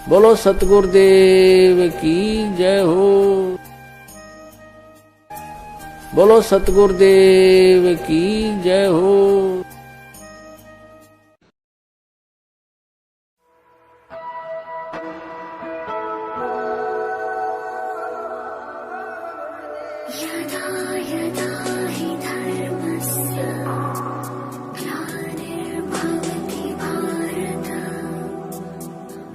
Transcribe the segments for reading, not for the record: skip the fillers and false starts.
बोलो सतगुरुदेव की जय हो। बोलो सतगुरुदेव की जय हो। यदा यदा हि धर्मस्य ग्लानिर्भवति भारत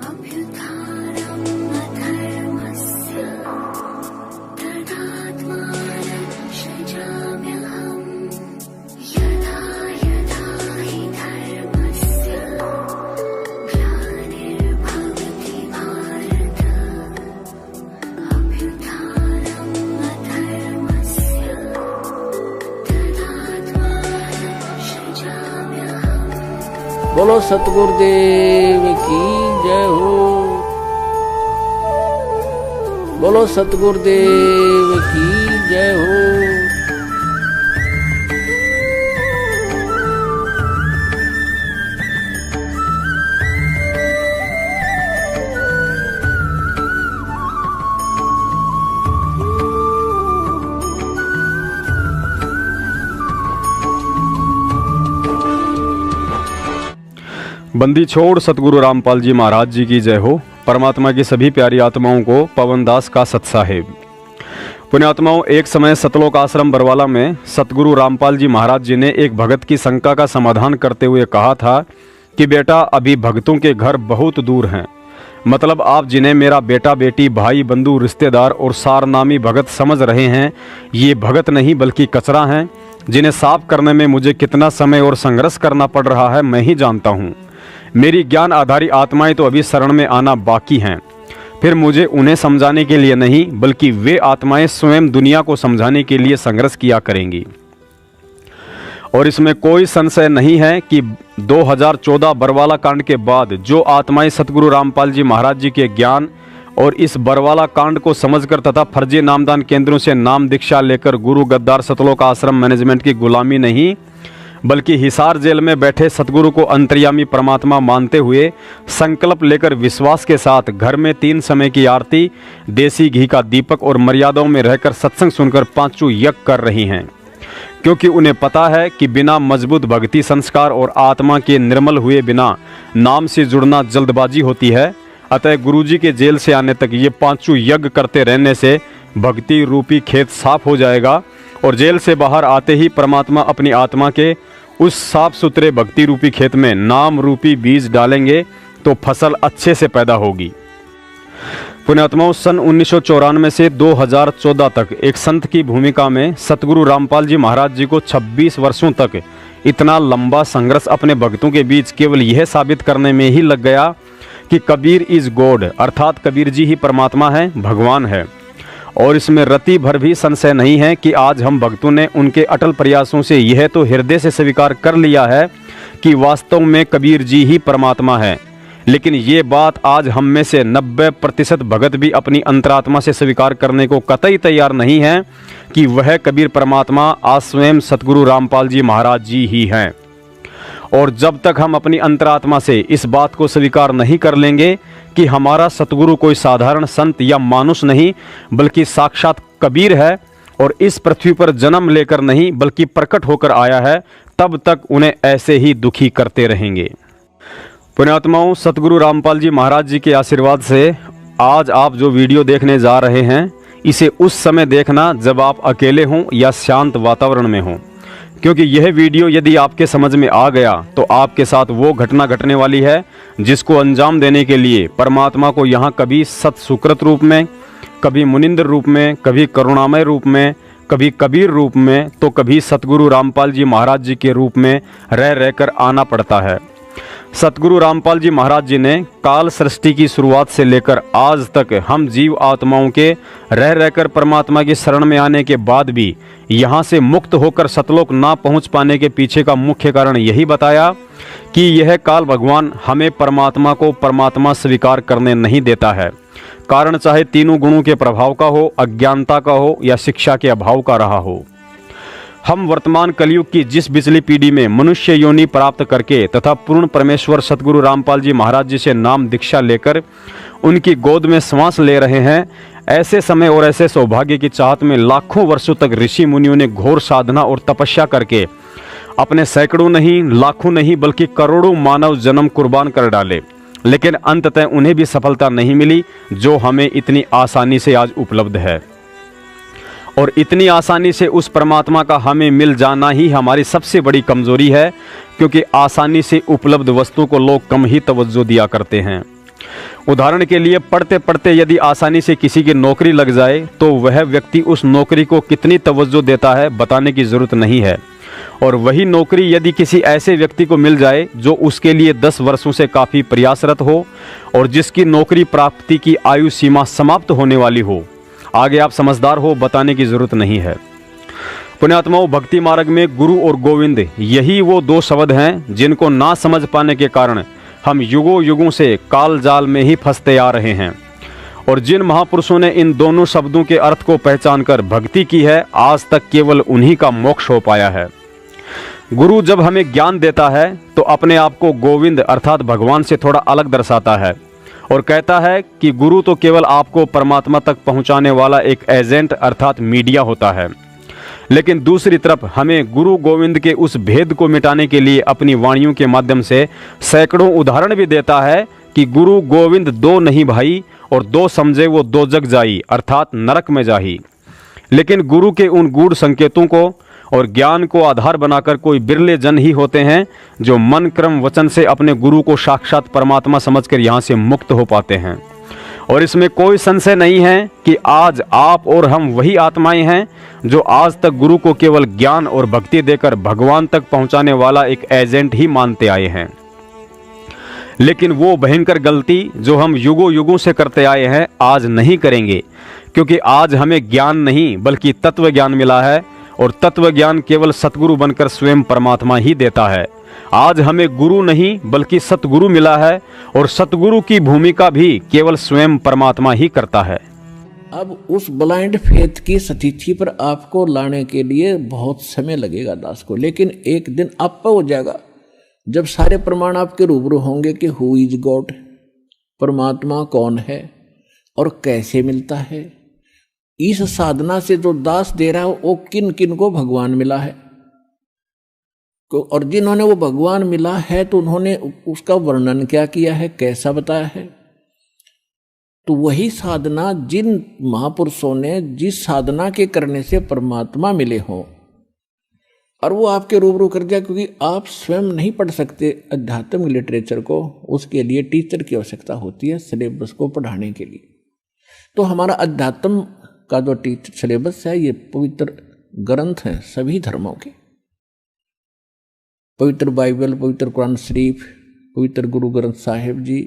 अभ्युत्थानम् अधर्मस्य तदात्मानं सृजाम्यहम्। यदा यदा हि धर्मस्य ग्लानिर्भवति भारत अभ्युत्थानम् अधर्मस्य तदात्मानं सृजाम्यहम्। बोलो सतगुरुदेव की जय हो। बोलो सतगुरुदेव की जय हो। बंदी छोड़ सतगुरु रामपाल जी महाराज जी की जय हो। परमात्मा की सभी प्यारी आत्माओं को पवनदास का सत्साहेब। पुण्यात्माओं, एक समय सतलोक आश्रम बरवाला में सतगुरु रामपाल जी महाराज जी ने एक भगत की शंका का समाधान करते हुए कहा था कि बेटा, अभी भक्तों के घर बहुत दूर हैं। मतलब आप जिन्हें मेरा बेटा बेटी भाई बंधु रिश्तेदार और सारनामी भगत समझ रहे हैं, ये भगत नहीं बल्कि कचरा हैं, जिन्हें साफ करने में मुझे कितना समय और संघर्ष करना पड़ रहा है मैं ही जानता हूँ। मेरी ज्ञान आधारी आत्माएं तो अभी शरण में आना बाकी हैं। फिर मुझे उन्हें समझाने के लिए नहीं बल्कि वे आत्माएं स्वयं दुनिया को समझाने के लिए संघर्ष किया करेंगी। और इसमें कोई संशय नहीं है कि 2014 बरवाला कांड के बाद जो आत्माएं सतगुरु रामपाल जी महाराज जी के ज्ञान और इस बरवाला कांड को समझकर तथा फर्जी नामदान केंद्रों से नाम दीक्षा लेकर गुरु गद्दार सतलोक आश्रम मैनेजमेंट की गुलामी नहीं बल्कि हिसार जेल में बैठे सतगुरु को अंतर्यामी परमात्मा मानते हुए संकल्प लेकर विश्वास के साथ घर में 3 समय की आरती, देसी घी का दीपक और मर्यादाओं में रहकर सत्संग सुनकर 5 यज्ञ कर रही हैं, क्योंकि उन्हें पता है कि बिना मजबूत भक्ति संस्कार और आत्मा के निर्मल हुए बिना नाम से जुड़ना जल्दबाजी होती है। अतः गुरुजी के जेल से आने तक ये 5 यज्ञ करते रहने से भक्ति रूपी खेत साफ हो जाएगा और जेल से बाहर आते ही परमात्मा अपनी आत्मा के उस साफ सुथरे भक्ति रूपी खेत में नाम रूपी बीज डालेंगे तो फसल अच्छे से पैदा होगी। पुण्यात्माओं, सन 1994 से 2014 तक एक संत की भूमिका में सतगुरु रामपाल जी महाराज जी को 26 वर्षों तक इतना लंबा संघर्ष अपने भक्तों के बीच केवल यह साबित करने में ही लग गया कि कबीर इज गॉड, अर्थात कबीर जी ही परमात्मा है, भगवान है। और इसमें रति भर भी संशय नहीं है कि आज हम भक्तों ने उनके अटल प्रयासों से यह तो हृदय से स्वीकार कर लिया है कि वास्तव में कबीर जी ही परमात्मा है। लेकिन ये बात आज हम में से 90% भगत भी अपनी अंतरात्मा से स्वीकार करने को कतई तैयार नहीं है कि वह कबीर परमात्मा आज स्वयं सतगुरु रामपाल जी महाराज जी ही हैं। और जब तक हम अपनी अंतरात्मा से इस बात को स्वीकार नहीं कर लेंगे कि हमारा सतगुरु कोई साधारण संत या मानुष नहीं बल्कि साक्षात कबीर है और इस पृथ्वी पर जन्म लेकर नहीं बल्कि प्रकट होकर आया है, तब तक उन्हें ऐसे ही दुखी करते रहेंगे। पुण्यात्माओं, सतगुरु रामपाल जी महाराज जी के आशीर्वाद से आज आप जो वीडियो देखने जा रहे हैं, इसे उस समय देखना जब आप अकेले हों या शांत वातावरण में हों, क्योंकि यह वीडियो यदि आपके समझ में आ गया तो आपके साथ वो घटना घटने वाली है जिसको अंजाम देने के लिए परमात्मा को यहाँ कभी सत सुकृत रूप में, कभी मुनिंद्र रूप में, कभी करुणामय रूप में, कभी कबीर रूप में, तो कभी सतगुरु रामपाल जी महाराज जी के रूप में रह रहकर आना पड़ता है। सतगुरु रामपाल जी महाराज जी ने काल सृष्टि की शुरुआत से लेकर आज तक हम जीव आत्माओं के रह रहकर परमात्मा की शरण में आने के बाद भी यहाँ से मुक्त होकर सतलोक ना पहुँच पाने के पीछे का मुख्य कारण यही बताया कि यह काल भगवान हमें परमात्मा को परमात्मा स्वीकार करने नहीं देता है। कारण चाहे तीनों गुणों के प्रभाव का हो, अज्ञानता का हो या शिक्षा के अभाव का रहा हो। हम वर्तमान कलयुग की जिस बिचली पीढ़ी में मनुष्य योनि प्राप्त करके तथा पूर्ण परमेश्वर सतगुरु रामपाल जी महाराज जी से नाम दीक्षा लेकर उनकी गोद में श्वास ले रहे हैं, ऐसे समय और ऐसे सौभाग्य की चाहत में लाखों वर्षों तक ऋषि मुनियों ने घोर साधना और तपस्या करके अपने सैकड़ों नहीं, लाखों नहीं, बल्कि करोड़ों मानव जन्म कुर्बान कर डाले, लेकिन अंततः उन्हें भी सफलता नहीं मिली जो हमें इतनी आसानी से आज उपलब्ध है। और इतनी आसानी से उस परमात्मा का हमें मिल जाना ही हमारी सबसे बड़ी कमजोरी है, क्योंकि आसानी से उपलब्ध वस्तु को लोग कम ही तवज्जो दिया करते हैं। उदाहरण के लिए, पढ़ते पढ़ते यदि आसानी से किसी की नौकरी लग जाए तो वह व्यक्ति उस नौकरी को कितनी तवज्जो देता है बताने की ज़रूरत नहीं है। और वही नौकरी यदि किसी ऐसे व्यक्ति को मिल जाए जो उसके लिए 10 वर्षों से काफ़ी प्रयासरत हो और जिसकी नौकरी प्राप्ति की आयु सीमा समाप्त होने वाली हो, आगे आप समझदार हो, बताने की जरूरत नहीं है। पुण्यात्माओं, भक्ति मार्ग में गुरु और गोविंद यही वो दो शब्द हैं जिनको ना समझ पाने के कारण हम युगों युगों से काल जाल में ही फंसते आ रहे हैं। और जिन महापुरुषों ने इन दोनों शब्दों के अर्थ को पहचानकर भक्ति की है, आज तक केवल उन्हीं का मोक्ष हो पाया है। गुरु जब हमें ज्ञान देता है तो अपने आप को गोविंद अर्थात भगवान से थोड़ा अलग दर्शाता है और कहता है कि गुरु तो केवल आपको परमात्मा तक पहुंचाने वाला एक एजेंट अर्थात मीडिया होता है। लेकिन दूसरी तरफ हमें गुरु गोविंद के उस भेद को मिटाने के लिए अपनी वाणियों के माध्यम से सैकड़ों उदाहरण भी देता है कि गुरु गोविंद दो नहीं भाई, और दो समझे वो दो जग जाई अर्थात नरक में जाही। लेकिन गुरु के उन गूढ़ संकेतों को और ज्ञान को आधार बनाकर कोई बिरले जन ही होते हैं जो मन क्रम वचन से अपने गुरु को साक्षात परमात्मा समझकर यहाँ से मुक्त हो पाते हैं। और इसमें कोई संशय नहीं है कि आज आप और हम वही आत्माएं हैं जो आज तक गुरु को केवल ज्ञान और भक्ति देकर भगवान तक पहुंचाने वाला एक एजेंट ही मानते आए हैं। लेकिन वो भयंकर गलती जो हम युगों युगों से करते आए हैं आज नहीं करेंगे, क्योंकि आज हमें ज्ञान नहीं बल्कि तत्व ज्ञान मिला है और तत्व ज्ञान केवल सतगुरु बनकर स्वयं परमात्मा ही देता है। आज हमें गुरु नहीं बल्कि सतगुरु मिला है और सतगुरु की भूमिका भी केवल स्वयं परमात्मा ही करता है। अब उस ब्लाइंड फेथ की स्थिति पर आपको लाने के लिए बहुत समय लगेगा दास को, लेकिन एक दिन आप पर हो जाएगा जब सारे प्रमाण आपके रूबरू होंगे कि हु इज गॉड, परमात्मा कौन है और कैसे मिलता है। इस साधना से जो दास दे रहा है वो किन किन को भगवान मिला है, और जिन्होंने वो भगवान मिला है तो उन्होंने उसका वर्णन क्या किया है, कैसा बताया है। तो वही साधना जिन महापुरुषों ने जिस साधना के करने से परमात्मा मिले हों और वो आपके रूबरू कर दिया, क्योंकि आप स्वयं नहीं पढ़ सकते अध्यात्म लिटरेचर को, उसके लिए टीचर की आवश्यकता होती है सिलेबस को पढ़ाने के लिए। तो हमारा अध्यात्म का जो टीचर सिलेबस है ये पवित्र ग्रंथ हैं सभी धर्मों के, पवित्र बाइबल, पवित्र कुरान शरीफ, पवित्र गुरु ग्रंथ साहिब जी,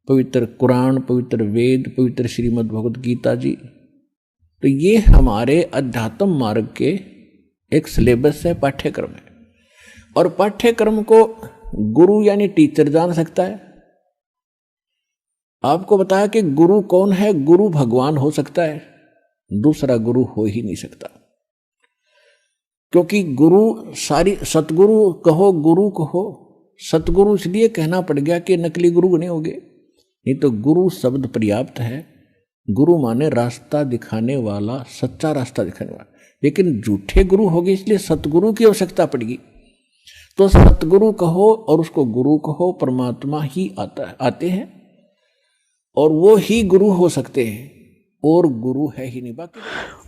पवित्र कुरान, पवित्र वेद, पवित्र श्रीमद् भगवद गीता जी। तो ये हमारे अध्यात्म मार्ग के एक सिलेबस है, पाठ्यक्रम है। और पाठ्यक्रम को गुरु यानी टीचर जान सकता है। आपको बताया कि गुरु कौन है, गुरु भगवान हो सकता है, दूसरा गुरु हो ही नहीं सकता। क्योंकि गुरु सारी सतगुरु कहो, गुरु कहो, सतगुरु इसलिए कहना पड़ गया कि नकली गुरु नहीं होगे, नहीं तो गुरु शब्द पर्याप्त है। गुरु माने रास्ता दिखाने वाला, सच्चा रास्ता दिखाने वाला। लेकिन झूठे गुरु हो गए इसलिए सतगुरु की आवश्यकता पड़ेगी। तो सतगुरु कहो और उसको गुरु कहो, परमात्मा ही आते हैं और वो ही गुरु हो सकते हैं, और गुरु है ही नहीं। बाकी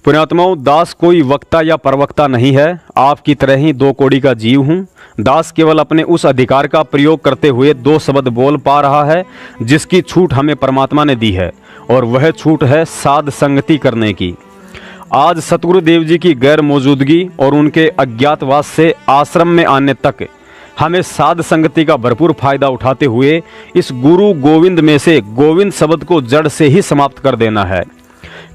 पुण्यात्माओं, दास कोई वक्ता या प्रवक्ता नहीं है, आपकी तरह ही दो कौड़ी का जीव हूँ। दास केवल अपने उस अधिकार का प्रयोग करते हुए दो शब्द बोल पा रहा है जिसकी छूट हमें परमात्मा ने दी है, और वह छूट है साध संगति करने की। आज सतगुरुदेव जी की गैर मौजूदगी और उनके अज्ञातवास से आश्रम में आने तक हमें साध संगति का भरपूर फायदा उठाते हुए इस गुरु गोविंद में से गोविंद शब्द को जड़ से ही समाप्त कर देना है।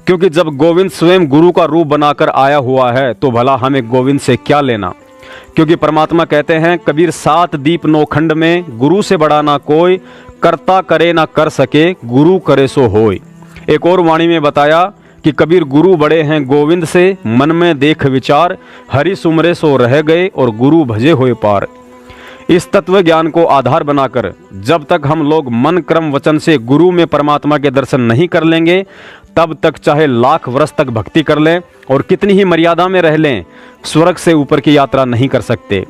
क्योंकि जब गोविंद स्वयं गुरु का रूप बनाकर आया हुआ है तो भला हमें गोविंद से क्या लेना। क्योंकि परमात्मा कहते हैं, कबीर 7 दीप 9 खंड में गुरु से बड़ा ना कोई, करता करे ना कर सके, गुरु करे सो होय। एक और वाणी में बताया कि कबीर गुरु बड़े हैं गोविंद से, मन में देख विचार, हरि सुमरे सो रह गए और गुरु भजे हुए पार। इस तत्व ज्ञान को आधार बनाकर जब तक हम लोग मन क्रम वचन से गुरु में परमात्मा के दर्शन नहीं कर लेंगे, तब तक चाहे लाख वर्ष तक भक्ति कर लें और कितनी ही मर्यादा में रह लें, स्वर्ग से ऊपर की यात्रा नहीं कर सकते।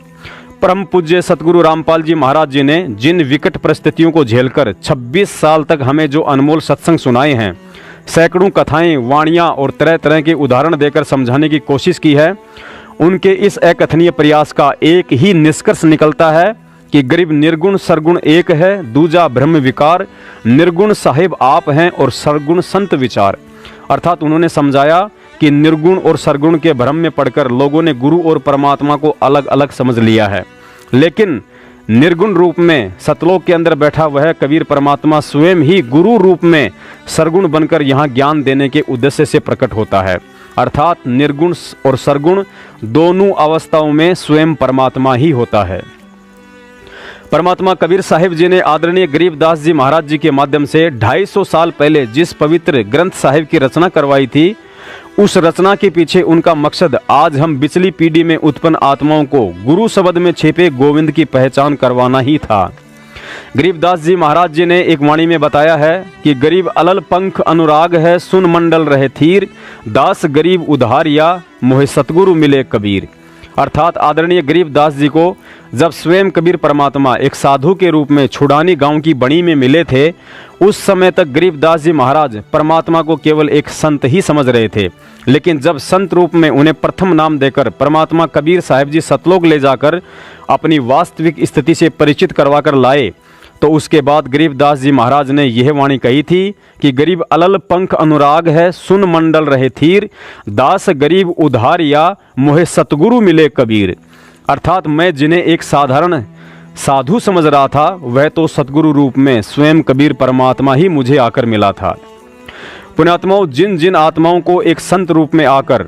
परम पूज्य सतगुरु रामपाल जी महाराज जी ने जिन विकट परिस्थितियों को झेलकर 26 साल तक हमें जो अनमोल सत्संग सुनाए हैं, सैकड़ों कथाएं, वाणियां और तरह तरह के उदाहरण देकर समझाने की कोशिश की है, उनके इस अकथनीय प्रयास का एक ही निष्कर्ष निकलता है कि गरीब निर्गुण सरगुण एक है, दूजा ब्रह्म विकार, निर्गुण साहिब आप हैं और सरगुण संत विचार। अर्थात उन्होंने समझाया कि निर्गुण और सरगुण के भ्रम में पड़कर लोगों ने गुरु और परमात्मा को अलग अलग समझ लिया है, लेकिन निर्गुण रूप में सतलोक के अंदर बैठा वह कबीर परमात्मा स्वयं ही गुरु रूप में सरगुण बनकर यहाँ ज्ञान देने के उद्देश्य से प्रकट होता है। अर्थात निर्गुण और सरगुण दोनों अवस्थाओं में स्वयं परमात्मा ही होता है। परमात्मा कबीर साहिब जी ने आदरणीय गरीबदास जी महाराज जी के माध्यम से 250 साल पहले जिस पवित्र ग्रंथ साहिब की रचना करवाई थी, उस रचना के पीछे उनका मकसद आज हम पिछली पीढ़ी में उत्पन्न आत्माओं को गुरु शब्द में छिपे गोविंद की पहचान करवाना ही था। गरीबदास जी महाराज जी ने एक वाणी में बताया है कि गरीब अलल पंख अनुराग है, सुन मंडल रहे थीर, दास गरीब उधारिया, मोहे सतगुरु मिले कबीर। अर्थात आदरणीय गरीबदास जी को जब स्वयं कबीर परमात्मा एक साधु के रूप में छुड़ानी गांव की बणी में मिले थे, उस समय तक गरीबदास जी महाराज परमात्मा को केवल एक संत ही समझ रहे थे, लेकिन जब संत रूप में उन्हें प्रथम नाम देकर परमात्मा कबीर साहिब जी सतलोक ले जाकर अपनी वास्तविक स्थिति से परिचित करवा कर लाए, तो उसके बाद गरीबदास जी महाराज ने यह वाणी कही थी कि गरीब अलल पंख अनुराग है, सुन मंडल रहे थीर, दास गरीब उधारिया, मोहे सतगुरु मिले कबीर। अर्थात मैं जिन्हें एक साधारण साधु समझ रहा था, वह तो सतगुरु रूप में स्वयं कबीर परमात्मा ही मुझे आकर मिला था। पुण्यात्माओं, जिन जिन आत्माओं को एक संत रूप में आकर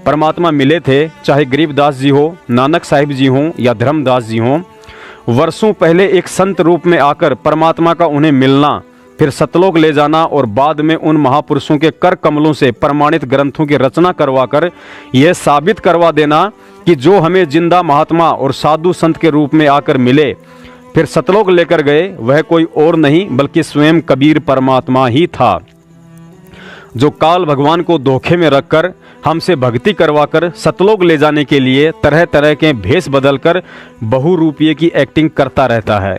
परमात्मा मिले थे, चाहे गरीबदास जी हो, नानक साहिब जी हों या धर्मदास जी हों, वर्षों पहले एक संत रूप में आकर परमात्मा का उन्हें मिलना, फिर सतलोक ले जाना और बाद में उन महापुरुषों के कर कमलों से प्रमाणित ग्रंथों की रचना करवाकर यह साबित करवा देना कि जो हमें जिंदा महात्मा और साधु संत के रूप में आकर मिले, फिर सतलोक लेकर गए, वह कोई और नहीं बल्कि स्वयं कबीर परमात्मा ही था, जो काल भगवान को धोखे में रखकर हमसे भक्ति करवाकर सतलोक ले जाने के लिए तरह तरह के भेष बदलकर बहुरूपीय की एक्टिंग करता रहता है।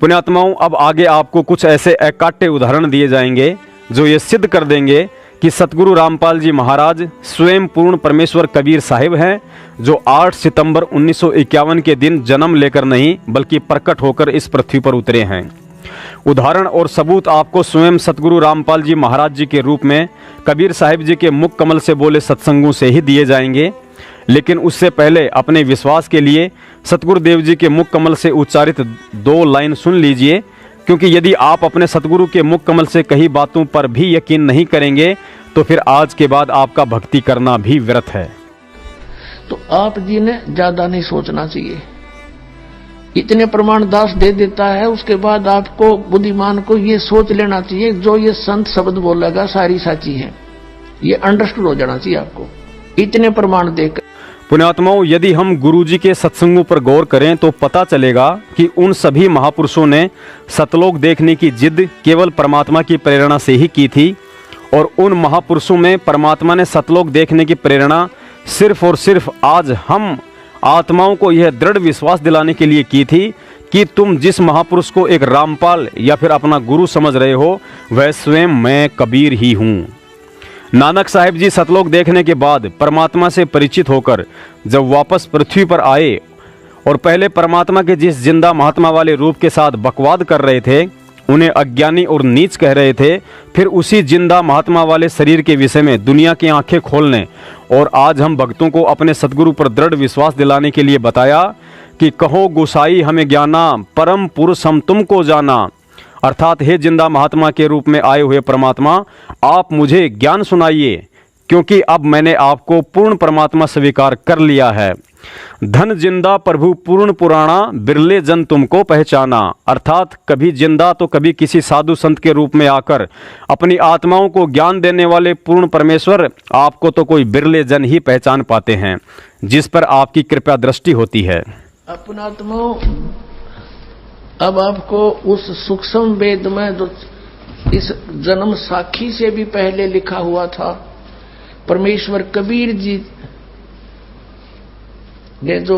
पुण्यात्माओं, अब आगे आपको कुछ ऐसे अकाट्य उदाहरण दिए जाएंगे जो ये सिद्ध कर देंगे कि सतगुरु रामपाल जी महाराज स्वयं पूर्ण परमेश्वर कबीर साहिब हैं, जो 8 सितंबर 1951 के दिन जन्म लेकर नहीं बल्कि प्रकट होकर इस पृथ्वी पर उतरे हैं। उदाहरण और सबूत आपको स्वयं सतगुरु रामपाल जी महाराज जी के रूप में कबीर साहिब जी के मुख कमल से बोले सत्संगों से ही दिए जाएंगे, लेकिन उससे पहले अपने विश्वास के लिए सतगुरुदेव जी के मुख कमल से उच्चारित 2 लाइन सुन लीजिए, क्योंकि यदि आप अपने सतगुरु के मुख कमल से कही बातों पर भी यकीन नहीं करेंगे तो फिर आज के बाद आपका भक्ति करना भी व्यर्थ है। तो आप जी ने ज्यादा नहीं सोचना चाहिए, इतने प्रमाण दास दे देता है, उसके बाद आपको बुद्धिमान को ये सोच लेना चाहिए जो ये संत शब्द बोलेगा सारी साची है, ये अंडरस्टूड हो जाना चाहिए आपको इतने प्रमाण देकर। पुण्यात्माओं, यदि हम गुरुजी के सत्संगों पर गौर करें तो पता चलेगा कि उन सभी महापुरुषों ने सतलोक देखने की जिद केवल परमात्मा की प्रेरणा से ही की थी, और उन महापुरुषों में परमात्मा ने सतलोक देखने की प्रेरणा सिर्फ और सिर्फ आज हम आत्माओं को यह दृढ़ विश्वास दिलाने के लिए की थी कि तुम जिस महापुरुष को एक रामपाल या फिर अपना गुरु समझ रहे हो, वह स्वयं मैं कबीर ही हूँ। नानक साहिब जी सतलोक देखने के बाद परमात्मा से परिचित होकर जब वापस पृथ्वी पर आए और पहले परमात्मा के जिस जिंदा महात्मा वाले रूप के साथ बकवाद कर रहे थे, उन्हें अज्ञानी और नीच कह रहे थे, फिर उसी जिंदा महात्मा वाले शरीर के विषय में दुनिया की आंखें खोलने और आज हम भक्तों को अपने सतगुरु पर दृढ़ विश्वास दिलाने के लिए बताया कि कहो गोसाई हमें ज्ञाना, परम पुरुष हम तुमको जाना। अर्थात हे जिंदा महात्मा के रूप में आए हुए परमात्मा, आप मुझे ज्ञान सुनाइए क्योंकि अब मैंने आपको पूर्ण परमात्मा स्वीकार कर लिया है। धन जिंदा प्रभु पूर्ण पुराना, बिरले जन तुमको पहचाना। अर्थात कभी जिंदा तो कभी किसी साधु संत के रूप में आकर अपनी आत्माओं को ज्ञान देने वाले पूर्ण परमेश्वर आपको तो कोई बिरले जन ही पहचान पाते हैं, जिस पर आपकी कृपा दृष्टि होती है। अपनात्माओं, अब आपको उस सूक्ष्म वेद में जो इस जन्म साखी से भी पहले लिखा हुआ था, परमेश्वर कबीर जी ने जो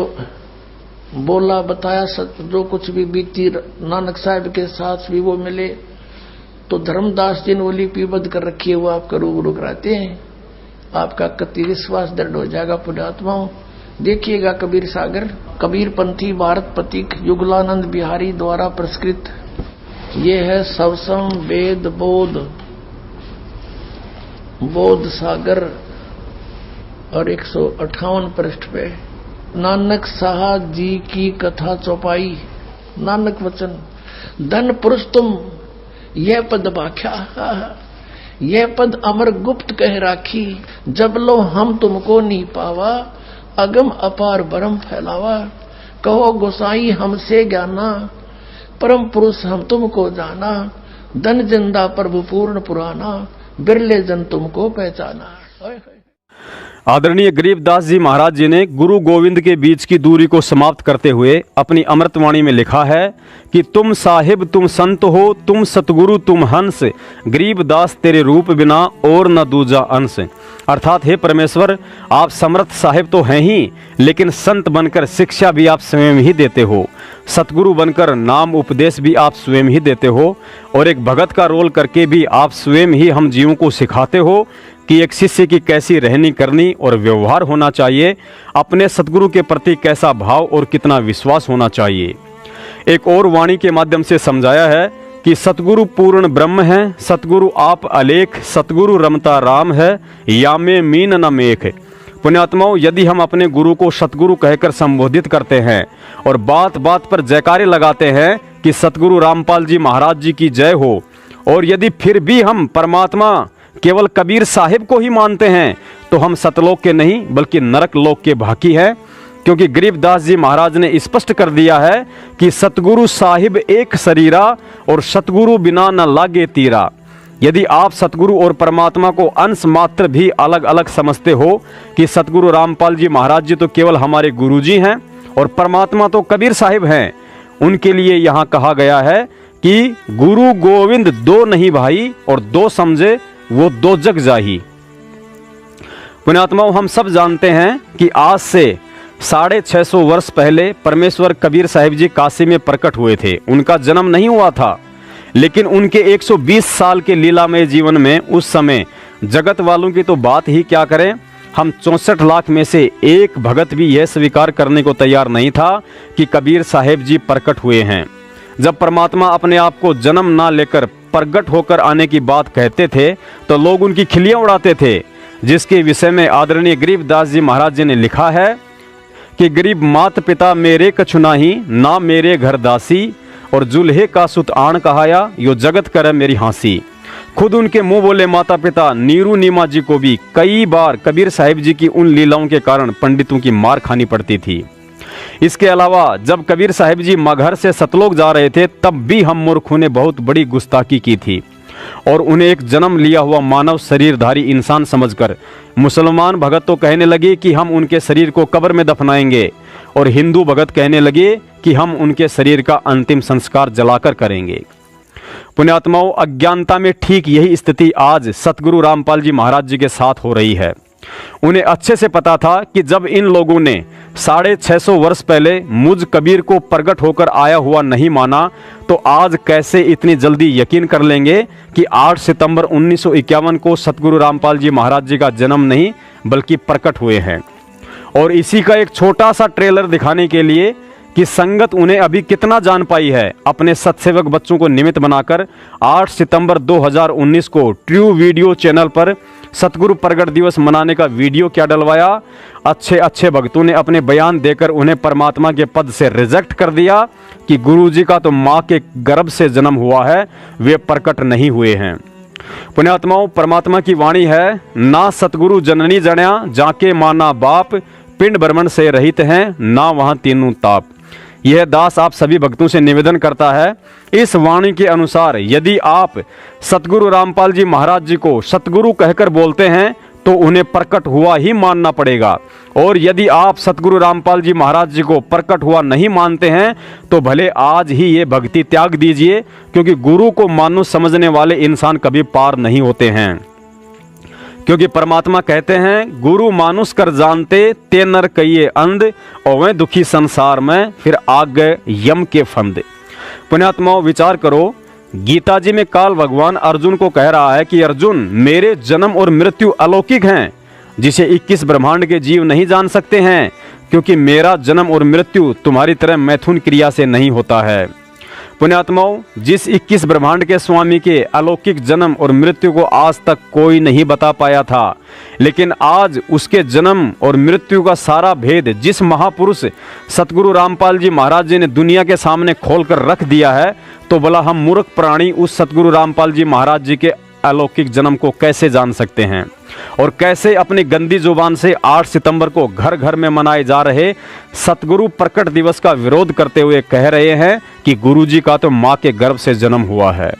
बोला बताया, जो कुछ भी बीती नानक साहब के साथ भी वो मिले, तो धर्मदास जी ने वो लिपिबद्ध कर रखी है, वो आपका रूबरू कराते हैं। आपका कति विश्वास दृढ़ हो जाएगा पुण्यात्माओं। देखिएगा कबीर सागर, कबीर पंथी भारत पथिक युगलानंद बिहारी द्वारा पुरस्कृत ये है सवसम वेद बोध सागर, और 158 पृष्ठ पे नानक साहब जी की कथा चौपाई। नानक वचन, धन पुरुष तुम यह पद भाख्या, यह पद अमर गुप्त कह राखी। जब लो हम तुमको नहीं पावा, अगम अपार ब्रह्म फैलावा। कहो गोसाई हमसे ज्ञाना, परम पुरुष हम तुमको जाना। धन जिंदा प्रभु पूर्ण पुराना, बिरले जन तुमको पहचाना। आदरणीय गरीबदास जी महाराज जी ने गुरु गोविंद के बीच की दूरी को समाप्त करते हुए अपनी अमृतवाणी में लिखा है कि तुम साहिब तुम संत हो, तुम सतगुरु तुम हंस, गरीबदास तेरे रूप बिना और न दूजा अंश। अर्थात हे परमेश्वर, आप समर्थ साहिब तो हैं ही, लेकिन संत बनकर शिक्षा भी आप स्वयं ही देते हो, सतगुरु बनकर नाम उपदेश भी आप स्वयं ही देते हो, और एक भगत का रोल करके भी आप स्वयं ही हम जीवों को सिखाते हो कि एक शिष्य की कैसी रहनी करनी और व्यवहार होना चाहिए, अपने सतगुरु के प्रति कैसा भाव और कितना विश्वास होना चाहिए। एक और वाणी के माध्यम से समझाया है कि सतगुरु पूर्ण ब्रह्म है, सतगुरु आप अलेख, सतगुरु रमता राम है, यामे मीन न मेख। पुण्यात्माओं, यदि हम अपने गुरु को सतगुरु कहकर संबोधित करते हैं और बात बात पर जयकारे लगाते हैं कि सतगुरु रामपाल जी महाराज जी की जय हो, और यदि फिर भी हम परमात्मा केवल कबीर साहिब को ही मानते हैं, तो हम सतलोक के नहीं बल्कि नरक लोक के भागी हैं। क्योंकि गरीबदास जी महाराज ने स्पष्ट कर दिया है कि सतगुरु साहिब एक शरीरा और सतगुरु बिना न लागे तीरा। यदि आप सतगुरु और परमात्मा को अंश मात्र भी अलग अलग समझते हो कि सतगुरु रामपाल जी महाराज जी तो केवल हमारे गुरुजी हैं और परमात्मा तो कबीर साहिब हैं, उनके लिए यहाँ कहा गया है कि गुरु गोविंद दो नहीं भाई, और दो समझे वो दो जग जाही। पुण्यात्माओं, हम सब जानते हैं कि आज से 650 वर्ष पहले परमेश्वर कबीर साहिब जी काशी में प्रकट हुए थे। उनका जन्म नहीं हुआ था, लेकिन उनके 120 साल के लीलामय जीवन में उस समय जगत वालों की तो बात ही क्या करें, हम 64 लाख में से एक भगत भी यह स्वीकार करने को तैयार नहीं था कि कबीर साहिब जी प्रकट हुए हैं। जब परमात्मा अपने आप को जन्म ना लेकर प्रगट होकर आने की बात कहते थे तो लोग उनकी खिल्लियां उड़ाते थे, जिसके विषय में आदरणीय गरीबदास जी महाराज जी ने लिखा है कि गरीब मात पिता मेरे कछु नाही, ना मेरे घर दासी, और जुल्हे का सुत आण कहाया, यो जगत करे मेरी हांसी। खुद उनके मुंह बोले माता पिता नीरू नीमा जी को भी कई बार कबीर साहिब जी की उन लीलाओं के कारण पंडितों की मार खानी पड़ती थी। इसके अलावा जब कबीर साहिब जी मगहर से सतलोक जा रहे थे, तब भी हम मूर्खों ने बहुत बड़ी गुस्ताखी की थी और उन्हें एक जन्म लिया हुआ मानव शरीरधारी इंसान समझकर मुसलमान भगत तो कहने लगे कि हम उनके शरीर को कब्र में दफनाएंगे, और हिंदू भगत कहने लगे कि हम उनके शरीर का अंतिम संस्कार जलाकर करेंगे। पुण्यात्माओं, अज्ञानता में ठीक यही स्थिति आज सतगुरु रामपाल जी महाराज जी के साथ हो रही है। उन्हें अच्छे से पता था कि जब इन लोगों ने 650 वर्ष पहले मुझ कबीर को प्रगट होकर आया हुआ नहीं माना, तो आज कैसे इतनी जल्दी यकीन कर लेंगे कि 8 सितंबर 1951 को सतगुरु रामपाल जी महाराज जी का जन्म नहीं बल्कि प्रकट हुए हैं। और इसी का एक छोटा सा ट्रेलर दिखाने के लिए कि संगत उन्हें अभी कितना जान पाई है, अपने सत्सेवक बच्चों को निमित्त बनाकर 8 सितंबर 2019 को ट्रू वीडियो चैनल पर सतगुरु प्रगट दिवस मनाने का वीडियो क्या डलवाया। अच्छे अच्छे भक्तों ने अपने बयान देकर उन्हें परमात्मा के पद से रिजेक्ट कर दिया कि गुरु जी का तो माँ के गर्भ से जन्म हुआ है, वे प्रकट नहीं हुए हैं। पुण्यात्माओं, परमात्मा की वाणी है, ना सतगुरु जननी जण्या जाके माना बाप, पिंड ब्रह्मण से रहित हैं ना वहां तीनों ताप। यह दास आप सभी भक्तों से निवेदन करता है, इस वाणी के अनुसार यदि आप सतगुरु रामपाल जी महाराज जी को सतगुरु कहकर बोलते हैं तो उन्हें प्रकट हुआ ही मानना पड़ेगा, और यदि आप सतगुरु रामपाल जी महाराज जी को प्रकट हुआ नहीं मानते हैं तो भले आज ही ये भक्ति त्याग दीजिए, क्योंकि गुरु को मानो समझने वाले इंसान कभी पार नहीं होते हैं। क्योंकि परमात्मा कहते हैं, गुरु मानुष कर जानते ते नर कहिए अंध, और दुखी संसार में फिर आग गए यम के फंद। पुण्यात्माओं, विचार करो, गीता जी में काल भगवान अर्जुन को कह रहा है कि अर्जुन, मेरे जन्म और मृत्यु अलौकिक हैं, जिसे 21 ब्रह्मांड के जीव नहीं जान सकते हैं, क्योंकि मेरा जन्म और मृत्यु तुम्हारी तरह मैथुन क्रिया से नहीं होता है। पुण्यात्माओं, जिस 21 ब्रह्मांड के स्वामी के अलौकिक जन्म और मृत्यु को आज तक कोई नहीं बता पाया था, लेकिन आज उसके जन्म और मृत्यु का सारा भेद जिस महापुरुष सतगुरु रामपाल जी महाराज जी ने दुनिया के सामने खोलकर रख दिया है, तो भला हम मूर्ख प्राणी उस सतगुरु रामपाल जी महाराज जी के अलौकिक जन्म को कैसे जान सकते हैं, और कैसे अपनी गंदी जुबान से 8 सितंबर को घर घर में मनाए जा रहे सतगुरु प्रकट दिवस का विरोध करते हुए कह रहे हैं कि गुरुजी का तो माँ के गर्भ से जन्म हुआ है।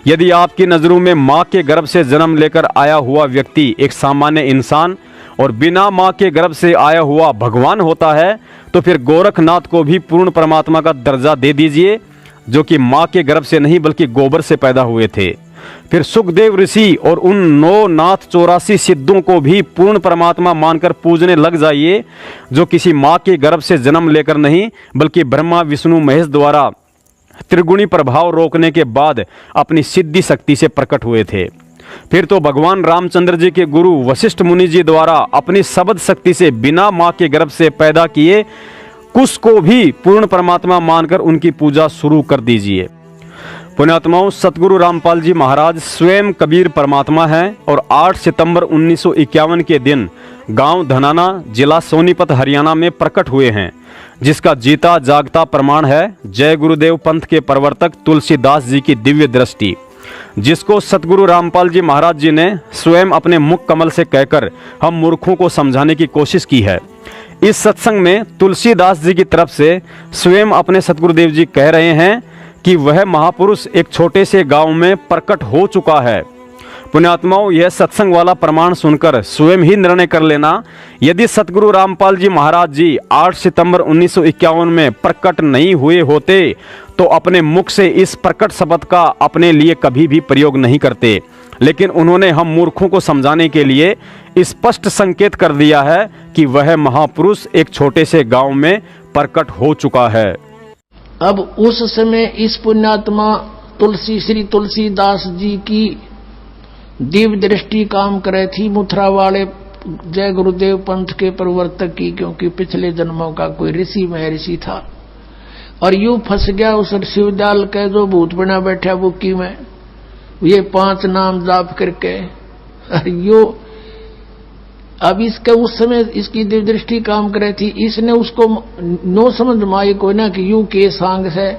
यदि आपकी नज़रों में माँ के गर्भ से जन्म लेकर आया हुआ व्यक्ति एक सामान्य इंसान और बिना माँ के गर्भ से आया हुआ भगवान होता है, तो फिर गोरखनाथ को भी पूर्ण परमात्मा का दर्जा दे दीजिए, जो कि माँ के गर्भ से नहीं बल्कि गोबर से पैदा हुए थे। फिर सुखदेव ऋषि और उन 9 नाथ 84 सिद्धों को भी पूर्ण परमात्मा मानकर पूजने लग जाइए, जो किसी माँ के गर्भ से जन्म लेकर नहीं बल्कि ब्रह्मा विष्णु महेश द्वारा त्रिगुणी प्रभाव रोकने के बाद अपनी सिद्धि शक्ति से प्रकट हुए थे। फिर तो भगवान रामचंद्र जी के गुरु वशिष्ठ मुनि जी द्वारा अपनी शब्द शक्ति से बिना माँ के गर्भ से पैदा किए कुश को भी पूर्ण परमात्मा मानकर उनकी पूजा शुरू कर दीजिए। पुण्यात्माओं, सतगुरु रामपाल जी महाराज स्वयं कबीर परमात्मा हैं और 8 सितंबर 1951 के दिन गांव धनाना, जिला सोनीपत, हरियाणा में प्रकट हुए हैं, जिसका जीता जागता प्रमाण है जय गुरुदेव पंथ के प्रवर्तक तुलसीदास जी की दिव्य दृष्टि, जिसको सतगुरु रामपाल जी महाराज जी ने स्वयं अपने मुख कमल से कहकर हम मूर्खों को समझाने की कोशिश की है। इस सत्संग में तुलसीदास जी की तरफ से स्वयं अपने सतगुरुदेव जी कह रहे हैं कि वह महापुरुष एक छोटे से गांव में प्रकट हो चुका है। पुण्यात्माओं, यह सत्संग वाला प्रमाण सुनकर स्वयं ही निर्णय कर लेना, यदि सतगुरु रामपाल जी महाराज जी 8 सितंबर 1951 में प्रकट नहीं हुए होते तो अपने मुख से इस प्रकट शब्द का अपने लिए कभी भी प्रयोग नहीं करते, लेकिन उन्होंने हम मूर्खों को समझाने के लिए स्पष्ट संकेत कर दिया है कि वह महापुरुष एक छोटे से गांव में प्रकट हो चुका है। अब उस समय इस पुण्यात्मा श्री तुलसीदास जी की दिव्य दृष्टि काम करे थी मथुरा वाले जय गुरुदेव पंथ के प्रवर्तक की, क्योंकि पिछले जन्मों का कोई ऋषि महर्षि था और यूं फंस गया उस शिवदाल के जो भूत बना बैठा बुक्की में, ये 5 नाम जाप करके यो। अब इसका उस समय इसकी दिव्य दृष्टि काम करे थी, इसने उसको नो समझ माई को ना कि यूं के सांग है।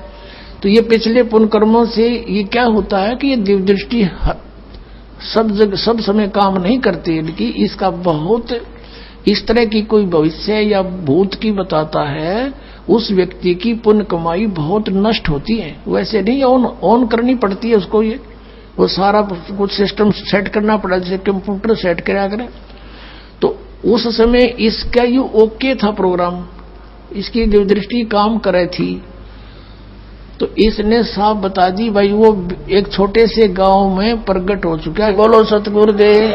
तो ये पिछले पुण्य कर्मों से ये क्या होता है कि ये दिव्य दृष्टि सब जगह सब समय काम नहीं करती, कि इसका बहुत इस तरह की कोई भविष्य या भूत की बताता है, उस व्यक्ति की पुण्य कमाई बहुत नष्ट होती है। वैसे नहीं ऑन करनी पड़ती है उसको, ये वो सारा कुछ सिस्टम सेट करना पड़ा, जैसे कंप्यूटर सेट करा करे। तो उस समय इसका ये ओके था प्रोग्राम, इसकी दृष्टि काम करे थी, तो इसने साफ बता दी भाई वो एक छोटे से गांव में प्रकट हो चुका है। बोलो सतगुरुदेव।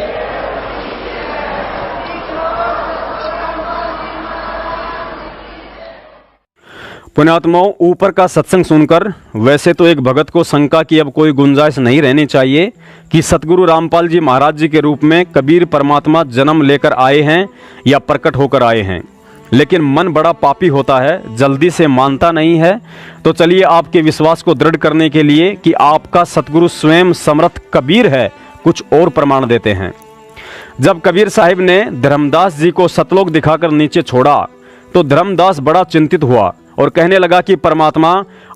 पुण्यात्माओं, ऊपर का सत्संग सुनकर वैसे तो एक भगत को शंका की अब कोई गुंजाइश नहीं रहनी चाहिए कि सतगुरु रामपाल जी महाराज जी के रूप में कबीर परमात्मा जन्म लेकर आए हैं या प्रकट होकर आए हैं, लेकिन मन बड़ा पापी होता है, जल्दी से मानता नहीं है। तो चलिए आपके विश्वास को दृढ़ करने के लिए कि आपका सतगुरु स्वयं समर्थ कबीर है, कुछ और प्रमाण देते हैं। जब कबीर साहिब ने धर्मदास जी को सतलोक दिखाकर नीचे छोड़ा तो धर्मदास बड़ा चिंतित हुआ और कहने लगा कि परमात्मा,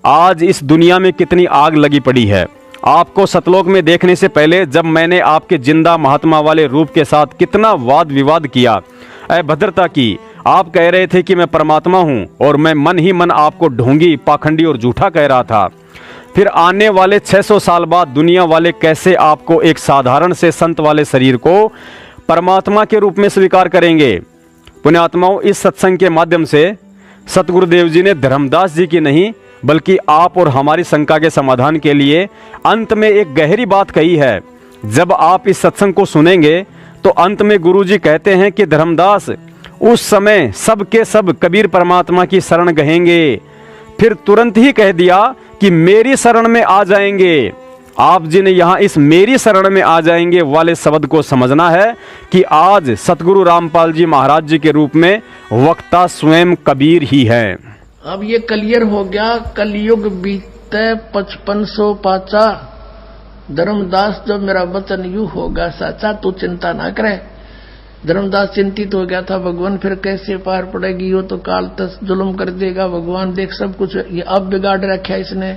आज इस दुनिया में कितनी आग लगी पड़ी है आपको सतलोक में देखने से पहले जब मैंने आपके जिंदा महात्मा वाले रूप के साथ कितना वाद विवाद किया, अभद्रता की। आप कह रहे थे कि मैं परमात्मा हूँ और मैं मन ही मन आपको ढोंगी, पाखंडी और झूठा कह रहा था। फिर आने वाले 600 साल बाद दुनिया वाले कैसे आपको एक साधारण से संत वाले शरीर को परमात्मा के रूप में स्वीकार करेंगे। पुण्यात्माओं, इस सत्संग के माध्यम से सतगुरुदेव जी ने धर्मदास जी की नहीं बल्कि आप और हमारी शंका के समाधान के लिए अंत में एक गहरी बात कही है। जब आप इस सत्संग को सुनेंगे तो अंत में गुरु जी कहते हैं कि धर्मदास, उस समय सब के सब कबीर परमात्मा की शरण गहेंगे। फिर तुरंत ही कह दिया कि मेरी शरण में आ जाएंगे। आप जी ने यहाँ इस मेरी शरण में आ जाएंगे वाले शब्द को समझना है कि आज सतगुरु रामपाल जी महाराज जी के रूप में वक्ता स्वयं कबीर ही है। अब ये क्लियर हो गया। कलयुग बीते 5500 पाचा, धर्मदास जब मेरा वचन यू होगा साचा, तू चिंता ना करे। धर्मदास चिंतित हो गया था, भगवान फिर कैसे पार पड़ेगी, यो तो काल तक जुल्म कर देगा। भगवान देख सब कुछ ये अब बिगाड़ रखा इसने,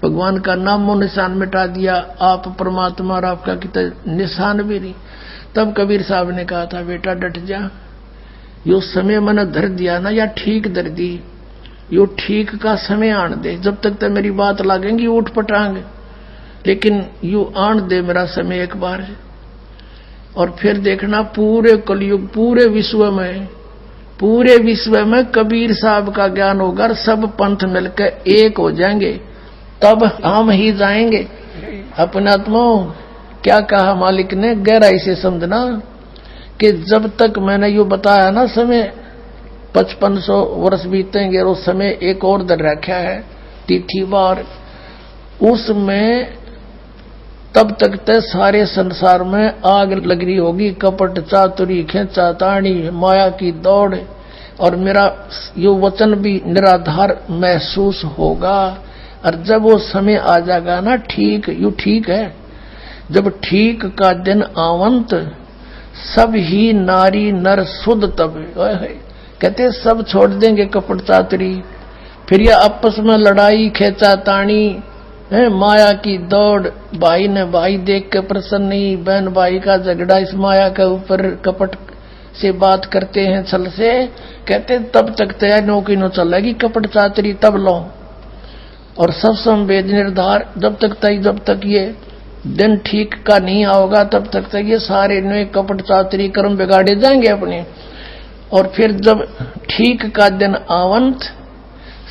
भगवान का नामो निशान मिटा दिया। आप परमात्मा और आपका कितना निशान भी नहीं। तब कबीर साहब ने कहा था, बेटा डट जा, यो समय मैंने धर दिया ना, या ठीक धर दी, यो ठीक का समय आन दे। जब तक तो मेरी बात लागेंगी उठ पटांग, लेकिन यू आन दे मेरा समय एक बार। और फिर देखना पूरे कलयुग, पूरे विश्व में कबीर साहब का ज्ञान होगा, सब पंथ मिलकर एक हो जाएंगे, तब हम ही जाएंगे। अपने आत्माओं, क्या कहा मालिक ने, गहराई से समझना कि जब तक मैंने यू बताया ना समय 5500 वर्ष बीतेंगे, और उस समय एक और दर रखा है तिथि बार, उसमें तब तक ते सारे संसार में आग लग रही होगी। कपट, चातुरी, खेचा ताणी, माया की दौड़, और मेरा यो वचन भी निराधार महसूस होगा। और जब वो समय आ जाएगा ना, ठीक यू ठीक है, जब ठीक का दिन आवंत, सब ही नारी नर शुद्ध, तब कहते सब छोड़ देंगे कपट चातुरी। फिर यह आपस में लड़ाई, खेचा ताणी है, माया की दौड़, भाई ने भाई देख के प्रसन्न नहीं, बहन भाई का झगड़ा, इस माया के ऊपर कपट से बात करते हैं छल से। कहते तब तक तैयार नौकी न चलेगी कपट चातरी, तब लो। और सब संवेद निर्धार, जब तक ये दिन ठीक का नहीं आओगा, तब तक ये सारे नए कपट चातरी कर्म बिगाड़े जाएंगे अपने। और फिर जब ठीक का दिन आवंत,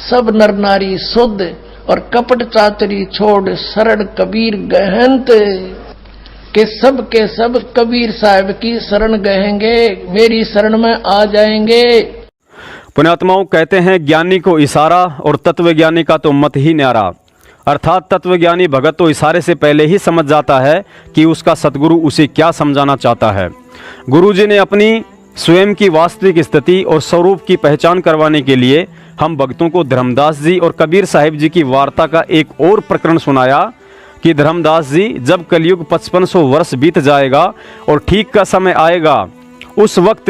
सब नर नारी शुद्ध, और कपट चातरी छोड़ शरण कबीर गहंत, के सब कबीर साहब की शरण गहेंगे, मेरी शरण में आ जाएंगे। पुण्यात्माओं, कहते हैं ज्ञानी को इशारा और तत्वज्ञानी का तो मत ही न्यारा। अर्थात तत्वज्ञानी भगत तो इशारे से पहले ही समझ जाता है कि उसका सतगुरु उसे क्या समझाना चाहता है। गुरु जी ने अपनी स्वयं की वास्तविक स्थिति और स्वरूप की पहचान करवाने के लिए हम भक्तों को धर्मदास जी और कबीर साहिब जी की वार्ता का एक और प्रकरण सुनाया कि धर्मदास जी, जब कलयुग 5500 वर्ष बीत जाएगा और ठीक का समय आएगा, उस वक्त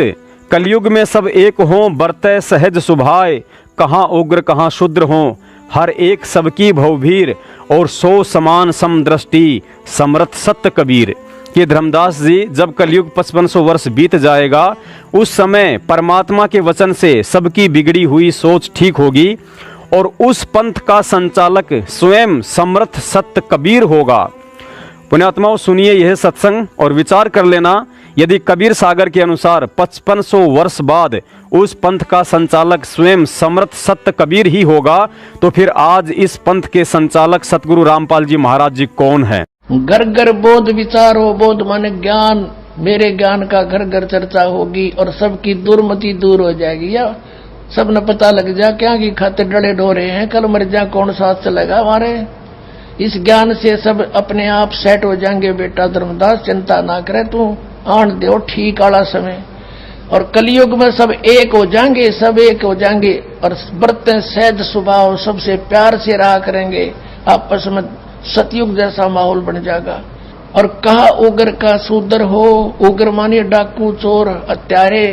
कलयुग में सब एक हों, बरते सहज सुभाए, कहाँ उग्र कहाँ शुद्र हों, हर एक सबकी भवभीर, और सो समान समदृष्टि, समर्थ सत्य कबीर। कि धर्मदास जी, जब कलयुग 5500 वर्ष बीत जाएगा, उस समय परमात्मा के वचन से सबकी बिगड़ी हुई सोच ठीक होगी और उस पंथ का संचालक स्वयं समर्थ सत्य कबीर होगा। पुण्यात्माओं, सुनिए यह सत्संग और विचार कर लेना, यदि कबीर सागर के अनुसार 5500 वर्ष बाद उस पंथ का संचालक स्वयं समर्थ सत्य कबीर ही होगा, तो फिर आज इस पंथ के संचालक सतगुरु रामपाल जी महाराज जी कौन है? घर घर बोध विचारो, बोध माने ज्ञान, मेरे ज्ञान का घर घर चर्चा होगी और सबकी दुर्मति दूर हो जाएगी। या सब न पता लग जा क्या की खातिर डरे ढोरे हैं, कल मर जा कौन साथ चलेगा हमारे। इस ज्ञान से सब अपने आप सेट हो जाएंगे। बेटा धर्मदास, चिंता ना करे, तू आन दो ठीक वाला समय, और कलयुग में सब एक हो जाएंगे, सब एक हो जाएंगे और बरते सहज स्वभाव, सबसे प्यार से रहा करेंगे, आपस में सतयुग जैसा माहौल बन जाएगा। और कहा उग्र का शूद्र हो, उग्र मानिए डाकू चोर हत्यारे,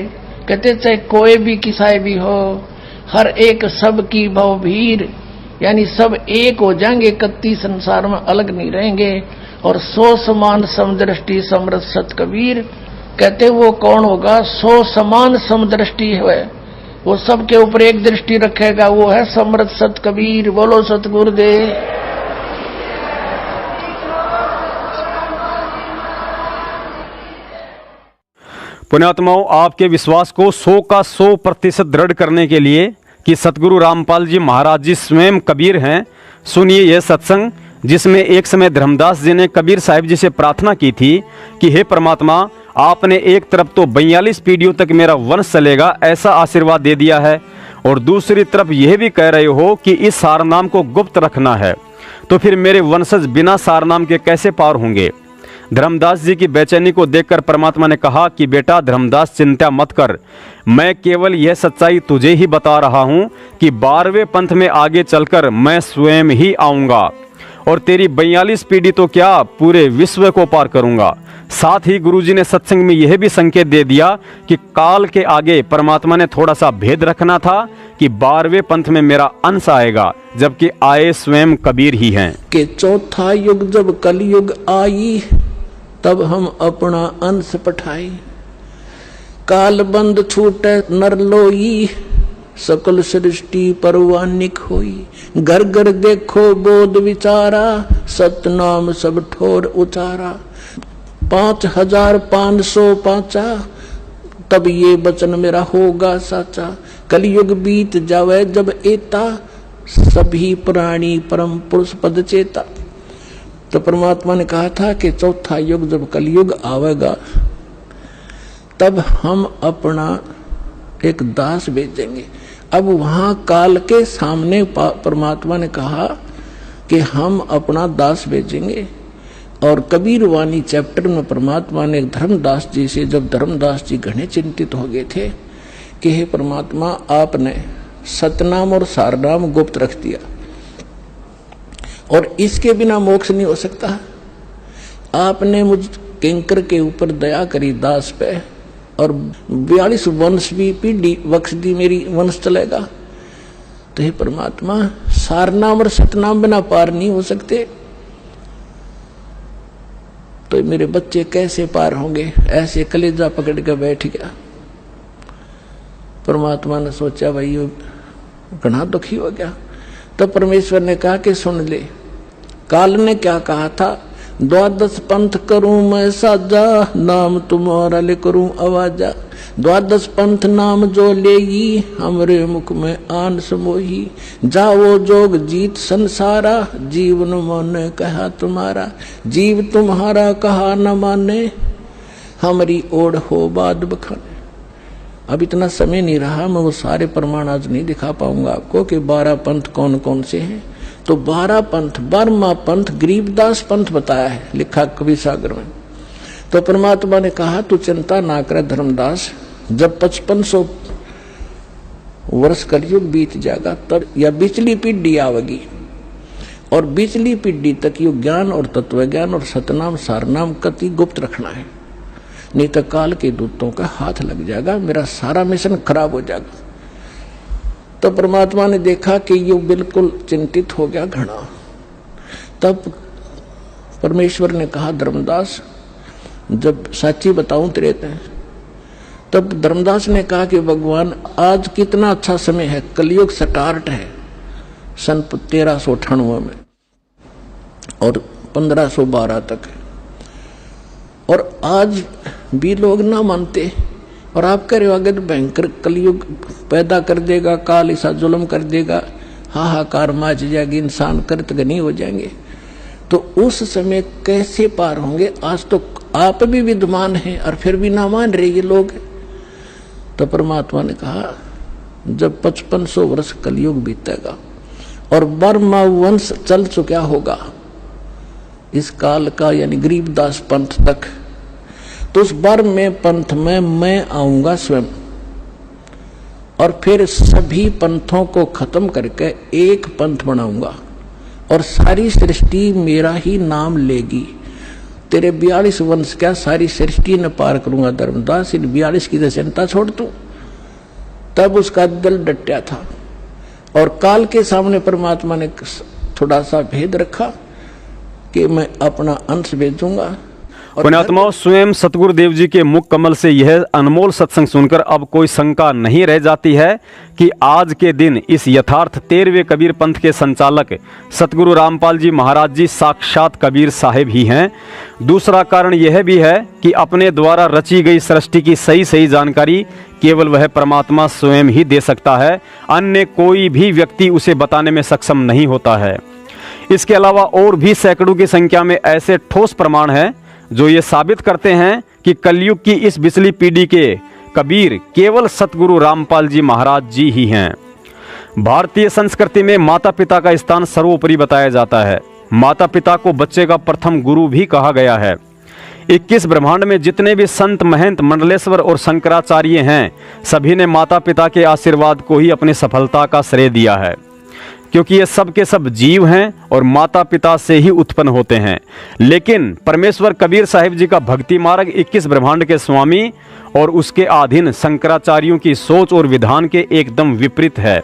कहते चाहे कोई भी किसाई भी हो, हर एक सब की भवभीर, यानी सब एक हो जाएंगे, कत्ती संसार में अलग नहीं रहेंगे। और 100 समान समदृष्टि समरथ सत कबीर, कहते वो कौन होगा? 100 समान समदृष्टि है, वो सबके ऊपर एक दृष्टि रखेगा, वो है समरथ सत कबीर। बोलो सतगुरुदेव। पुण्यात्माओं, आपके विश्वास को 100 का 100% दृढ़ करने के लिए कि सतगुरु रामपाल जी महाराज जी स्वयं कबीर हैं, सुनिए यह सत्संग जिसमें एक समय धर्मदास जी ने कबीर साहिब जी से प्रार्थना की थी कि हे परमात्मा, आपने एक तरफ तो 42 पीढ़ियों तक मेरा वंश चलेगा ऐसा आशीर्वाद दे दिया है, और दूसरी तरफ यह भी कह रहे हो कि इस सारनाम को गुप्त रखना है, तो फिर मेरे वंशज बिना सारनाम के कैसे पार होंगे? धर्मदास जी की बेचैनी को देखकर परमात्मा ने कहा कि बेटा धर्मदास, चिंता मत कर, मैं केवल यह सच्चाई तुझे ही बता रहा हूं कि 12वें पंथ में आगे चलकर मैं स्वयं ही आऊंगा और तेरी 42 पीढ़ी तो क्या पूरे विश्व को पार करूंगा। साथ ही गुरुजी ने सत्संग में यह भी संकेत दे दिया कि काल के आगे परमात्मा ने थोड़ा सा भेद रखना था कि 12वें पंथ में मेरा अंश आएगा, जबकि आए स्वयं कबीर ही हैं। कि चौथा युग जब कलयुग आई, तब हम अपना अंश पठाई। काल बंद छूटे नर लोई, सकल सृष्टि परवानिक होई। घर घर देखो बोध विचारा, सतनाम सब ठोर उचारा। 5505 तब ये वचन मेरा होगा साचा। कलयुग बीत जावे जब एता, सभी प्राणी परम पुरुष पद चेता। तो परमात्मा ने कहा था कि चौथा युग जब कलयुग आवेगा, तब हम अपना एक दास भेजेंगे। अब वहां काल के सामने परमात्मा ने कहा कि हम अपना दास भेजेंगे। और कबीर वाणी चैप्टर में परमात्मा ने धर्मदास जी से, जब धर्मदास जी घने चिंतित हो गए थे कि हे परमात्मा, आपने सतनाम और सारनाम गुप्त रख दिया और इसके बिना मोक्ष नहीं हो सकता। आपने मुझ किंकर के ऊपर दया करी दास पे, और 42 वंश भी पीढ़ी बख्श दी, मेरी वंश चलेगा। तो हे परमात्मा, सारनाम और सतनाम बिना पार नहीं हो सकते, तो मेरे बच्चे कैसे पार होंगे? ऐसे कलेजा पकड़ के बैठ गया। परमात्मा ने सोचा भाई ये घना दुखी हो गया। तो परमेश्वर ने कहा कि सुन ले, काल ने क्या कहा था? 12 पंथ करूं मैं साजा, नाम तुम्हारा ले करूं आवाजा। 12 पंथ नाम जो लेगी, हमरे मुख में आन समोही। जाओ जोग जीत संसारा, जीवन माने कहा तुम्हारा। जीव तुम्हारा कहा न माने, हमारी ओढ़ हो बाद बखाने। अब इतना समय नहीं रहा, मैं वो सारे प्रमाण आज नहीं दिखा पाऊंगा आपको कि 12 पंथ कौन कौन से हैं। तो 12 पंथ, 12वां पंथ गरीबदास पंथ बताया है, लिखा कवि सागर में। तो परमात्मा ने कहा तू चिंता ना कर धर्मदास, जब 5500 वर्ष कलयुग बीत जाएगा तब या बिचली पीढ़ी आवेगी, और बिचली पीढ़ी तक यो ज्ञान और तत्व ज्ञान और सतनाम सारनाम कति गुप्त रखना है, नहीं तो काल के दूतों का हाथ लग जाएगा, मेरा सारा मिशन खराब हो जाएगा। तो परमात्मा ने देखा कि ये बिल्कुल चिंतित हो गया घना। तब परमेश्वर ने कहा धर्मदास, जब साची बताऊं तेरे ते, तब धर्मदास ने कहा कि भगवान आज कितना अच्छा समय है, कलयुग स्टार्ट है सन 1398 में और 1512 तक है, और आज भी लोग ना मानते, और आप कह रहे हो अगर भयंकर कलयुग पैदा कर देगा, काल ऐसा जुल्म कर देगा, हाहाकार मच जाएगी, इंसान कृतघ्नी हो जाएंगे, तो उस समय कैसे पार होंगे? आज तो आप भी विद्वान हैं और फिर भी ना मान रहे ये लोग। तो परमात्मा ने कहा जब 5500 वर्ष कलयुग बीतेगा और बर्मा वंश चल चुका होगा इस काल का, यानी गरीबदास पंथ तक, तो उस बर्मे पंथ में मैं आऊंगा स्वयं, और फिर सभी पंथों को खत्म करके एक पंथ बनाऊंगा, और सारी सृष्टि मेरा ही नाम लेगी। तेरे 42 वंश क्या सारी सृष्टि ने पार करूंगा धर्मदास, इन 42 की तो चिंता छोड़ तू। तब उसका दिल डटा था। और काल के सामने परमात्मा ने थोड़ा सा भेद रखा कि मैं अपना अंश भेजूंगा। पुण्यात्माओं, स्वयं सतगुरुदेव जी के मुख कमल से यह अनमोल सत्संग सुनकर अब कोई शंका नहीं रह जाती है कि आज के दिन इस यथार्थ 13वें कबीर पंथ के संचालक सतगुरु रामपाल जी महाराज जी साक्षात कबीर साहिब ही हैं। दूसरा कारण यह भी है कि अपने द्वारा रची गई सृष्टि की सही सही जानकारी केवल वह परमात्मा स्वयं ही दे सकता है, अन्य कोई भी व्यक्ति उसे बताने में सक्षम नहीं होता है। इसके अलावा और भी सैकड़ों की संख्या में ऐसे ठोस प्रमाण हैं जो ये साबित करते हैं कि कलयुग की इस बिचली पीढ़ी के कबीर केवल सतगुरु रामपाल जी महाराज जी ही हैं। भारतीय संस्कृति में माता पिता का स्थान सर्वोपरि बताया जाता है। माता पिता को बच्चे का प्रथम गुरु भी कहा गया है। 21 ब्रह्मांड में जितने भी संत, महंत, मंडलेश्वर और शंकराचार्य हैं, सभी ने माता पिता के आशीर्वाद को ही अपनी सफलता का श्रेय दिया है, क्योंकि ये सब के सब जीव हैं और माता पिता से ही उत्पन्न होते हैं। लेकिन परमेश्वर कबीर साहिब जी का भक्ति मार्ग 21 ब्रह्मांड के स्वामी और उसके अधीन शंकराचार्यों की सोच और विधान के एकदम विपरीत है,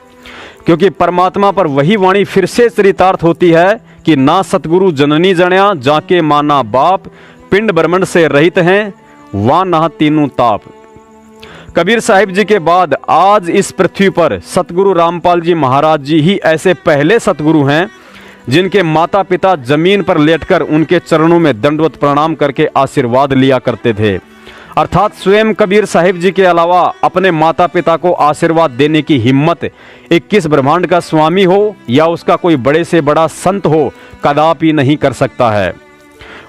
क्योंकि परमात्मा पर वही वाणी फिर से चरितार्थ होती है कि ना सतगुरु जननी जण्या जाके माना बाप, पिंड ब्रह्मंड से रहित हैं वहां ना तीनों ताप। कबीर साहिब जी के बाद आज इस पृथ्वी पर सतगुरु रामपाल जी महाराज जी ही ऐसे पहले सतगुरु हैं जिनके माता पिता जमीन पर लेटकर उनके चरणों में दंडवत प्रणाम करके आशीर्वाद लिया करते थे। अर्थात स्वयं कबीर साहिब जी के अलावा अपने माता पिता को आशीर्वाद देने की हिम्मत 21 ब्रह्मांड का स्वामी हो या उसका कोई बड़े से बड़ा संत हो कदापि नहीं कर सकता है।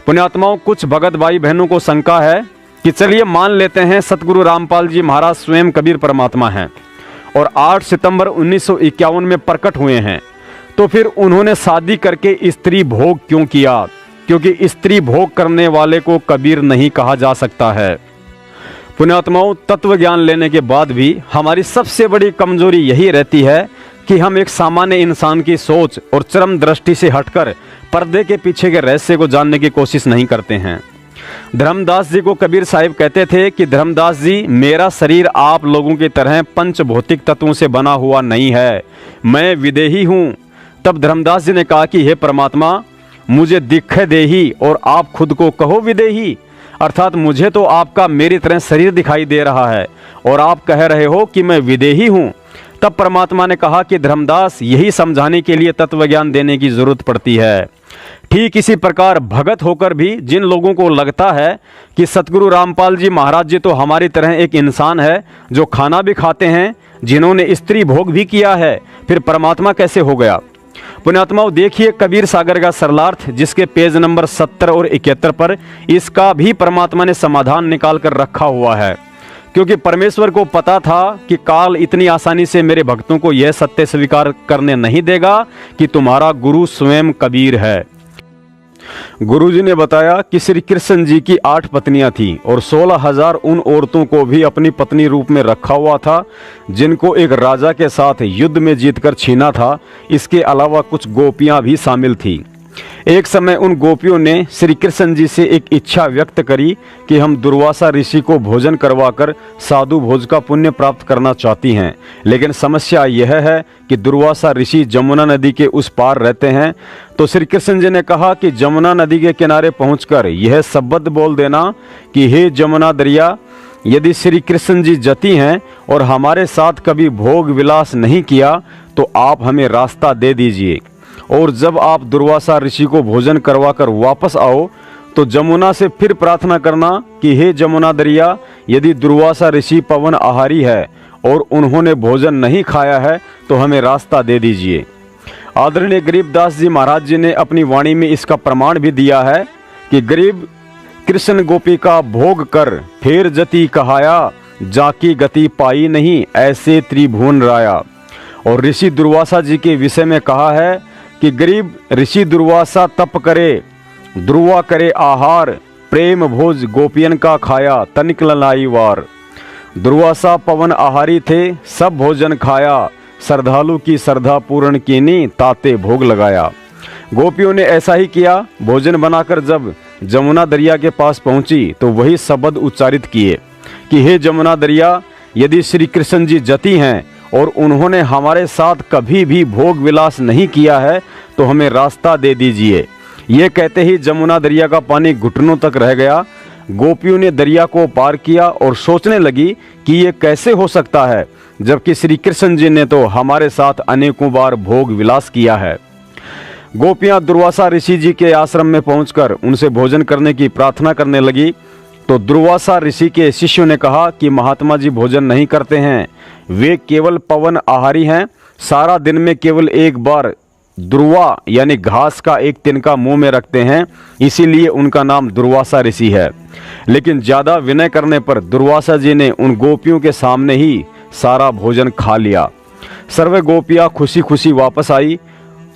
पुण्यात्माओं, कुछ भगत भाई बहनों को शंका है कि चलिए मान लेते हैं सतगुरु रामपाल जी महाराज स्वयं कबीर परमात्मा हैं और 8 सितंबर 1951 में प्रकट हुए हैं, तो फिर उन्होंने शादी करके स्त्री भोग क्यों किया? क्योंकि स्त्री भोग करने वाले को कबीर नहीं कहा जा सकता है। पुण्यात्माओं, तत्व ज्ञान लेने के बाद भी हमारी सबसे बड़ी कमजोरी यही रहती है कि हम एक सामान्य इंसान की सोच और चरम दृष्टि से हटकर पर्दे के पीछे के रहस्य को जानने की कोशिश नहीं करते हैं। धर्मदास जी को कबीर साहिब कहते थे कि धर्मदास जी, मेरा शरीर आप लोगों की तरह पंच भौतिक तत्वों से बना हुआ नहीं है, मैं विदेही हूँ। तब धर्मदास जी ने कहा कि हे परमात्मा, मुझे दिखे देही और आप खुद को कहो विदेही, अर्थात मुझे तो आपका मेरी तरह शरीर दिखाई दे रहा है और आप कह रहे हो कि मैं विदेही हूँ। तब परमात्मा ने कहा कि धर्मदास, यही समझाने के लिए तत्व ज्ञान देने की जरूरत पड़ती है। ठीक इसी प्रकार भगत होकर भी जिन लोगों को लगता है कि सतगुरु रामपाल जी महाराज जी तो हमारी तरह एक इंसान है जो खाना भी खाते हैं, जिन्होंने स्त्री भोग भी किया है, फिर परमात्मा कैसे हो गया? पुण्यात्माओं, देखिए कबीर सागर का सरलार्थ, जिसके पेज नंबर 70 और 71 पर इसका भी परमात्मा ने समाधान निकाल कर रखा हुआ है, क्योंकि परमेश्वर को पता था कि काल इतनी आसानी से मेरे भक्तों को यह सत्य स्वीकार करने नहीं देगा कि तुम्हारा गुरु स्वयं कबीर है। गुरुजी ने बताया कि श्री कृष्ण जी की 8 पत्नियां थीं और 16,000 उन औरतों को भी अपनी पत्नी रूप में रखा हुआ था जिनको एक राजा के साथ युद्ध में जीतकर छीना था। इसके अलावा कुछ गोपियां भी शामिल थी। एक समय उन गोपियों ने श्री कृष्ण जी से एक इच्छा व्यक्त करी कि हम दुर्वासा ऋषि को भोजन करवाकर साधु भोज का पुण्य प्राप्त करना चाहती हैं, लेकिन समस्या यह है कि दुर्वासा ऋषि जमुना नदी के उस पार रहते हैं। तो श्री कृष्ण जी ने कहा कि जमुना नदी के किनारे पहुंचकर यह शब्द बोल देना कि हे जमुना दरिया, यदि श्री कृष्ण जी जती हैं और हमारे साथ कभी भोग विलास नहीं किया तो आप हमें रास्ता दे दीजिए, और जब आप दुर्वासा ऋषि को भोजन करवाकर वापस आओ तो जमुना से फिर प्रार्थना करना कि हे जमुना दरिया, यदि दुर्वासा ऋषि पवन आहारी है और उन्होंने भोजन नहीं खाया है तो हमें रास्ता दे दीजिए। आदरणीय गरीबदास जी महाराज जी ने अपनी वाणी में इसका प्रमाण भी दिया है कि गरीब कृष्ण गोपी का भोग कर फिर जति कहाया, जाकी गति पाई नहीं ऐसे त्रिभुवन राया। और ऋषि दुर्वासा जी के विषय में कहा है कि गरीब ऋषि दुर्वासा तप करे, ध्रुवा करे आहार, प्रेम भोज गोपियन का खाया, तनिक ललाई वार। दुर्वासा पवन आहारी थे, सब भोजन खाया, श्रद्धालु की श्रद्धा पूर्ण कीनी, ताते भोग लगाया। गोपियों ने ऐसा ही किया। भोजन बनाकर जब जमुना दरिया के पास पहुंची तो वही शब्द उच्चारित किए कि हे जमुना दरिया, यदि श्री कृष्ण जी जती हैं और उन्होंने हमारे साथ कभी भी भोग विलास नहीं किया है, तो हमें रास्ता दे दीजिए। ये कहते ही जमुना दरिया का पानी घुटनों तक रह गया। गोपियों ने दरिया को पार किया और सोचने लगी कि ये कैसे हो सकता है, जबकि श्री कृष्ण जी ने तो हमारे साथ अनेकों बार भोग विलास किया है। गोपियां दुर्वासा ऋषि जी के आश्रम में पहुंचकर उनसे भोजन करने की प्रार्थना करने लगी। तो दुर्वासा ऋषि के शिष्यों ने कहा कि महात्मा जी भोजन नहीं करते हैं, वे केवल पवन आहारी हैं। सारा दिन में केवल एक बार दुर्वा यानी घास का एक तिनका मुंह में रखते हैं, इसीलिए उनका नाम दुर्वासा ऋषि है। लेकिन ज्यादा विनय करने पर दुर्वासा जी ने उन गोपियों के सामने ही सारा भोजन खा लिया। सर्वे गोपियां खुशी खुशी वापस आई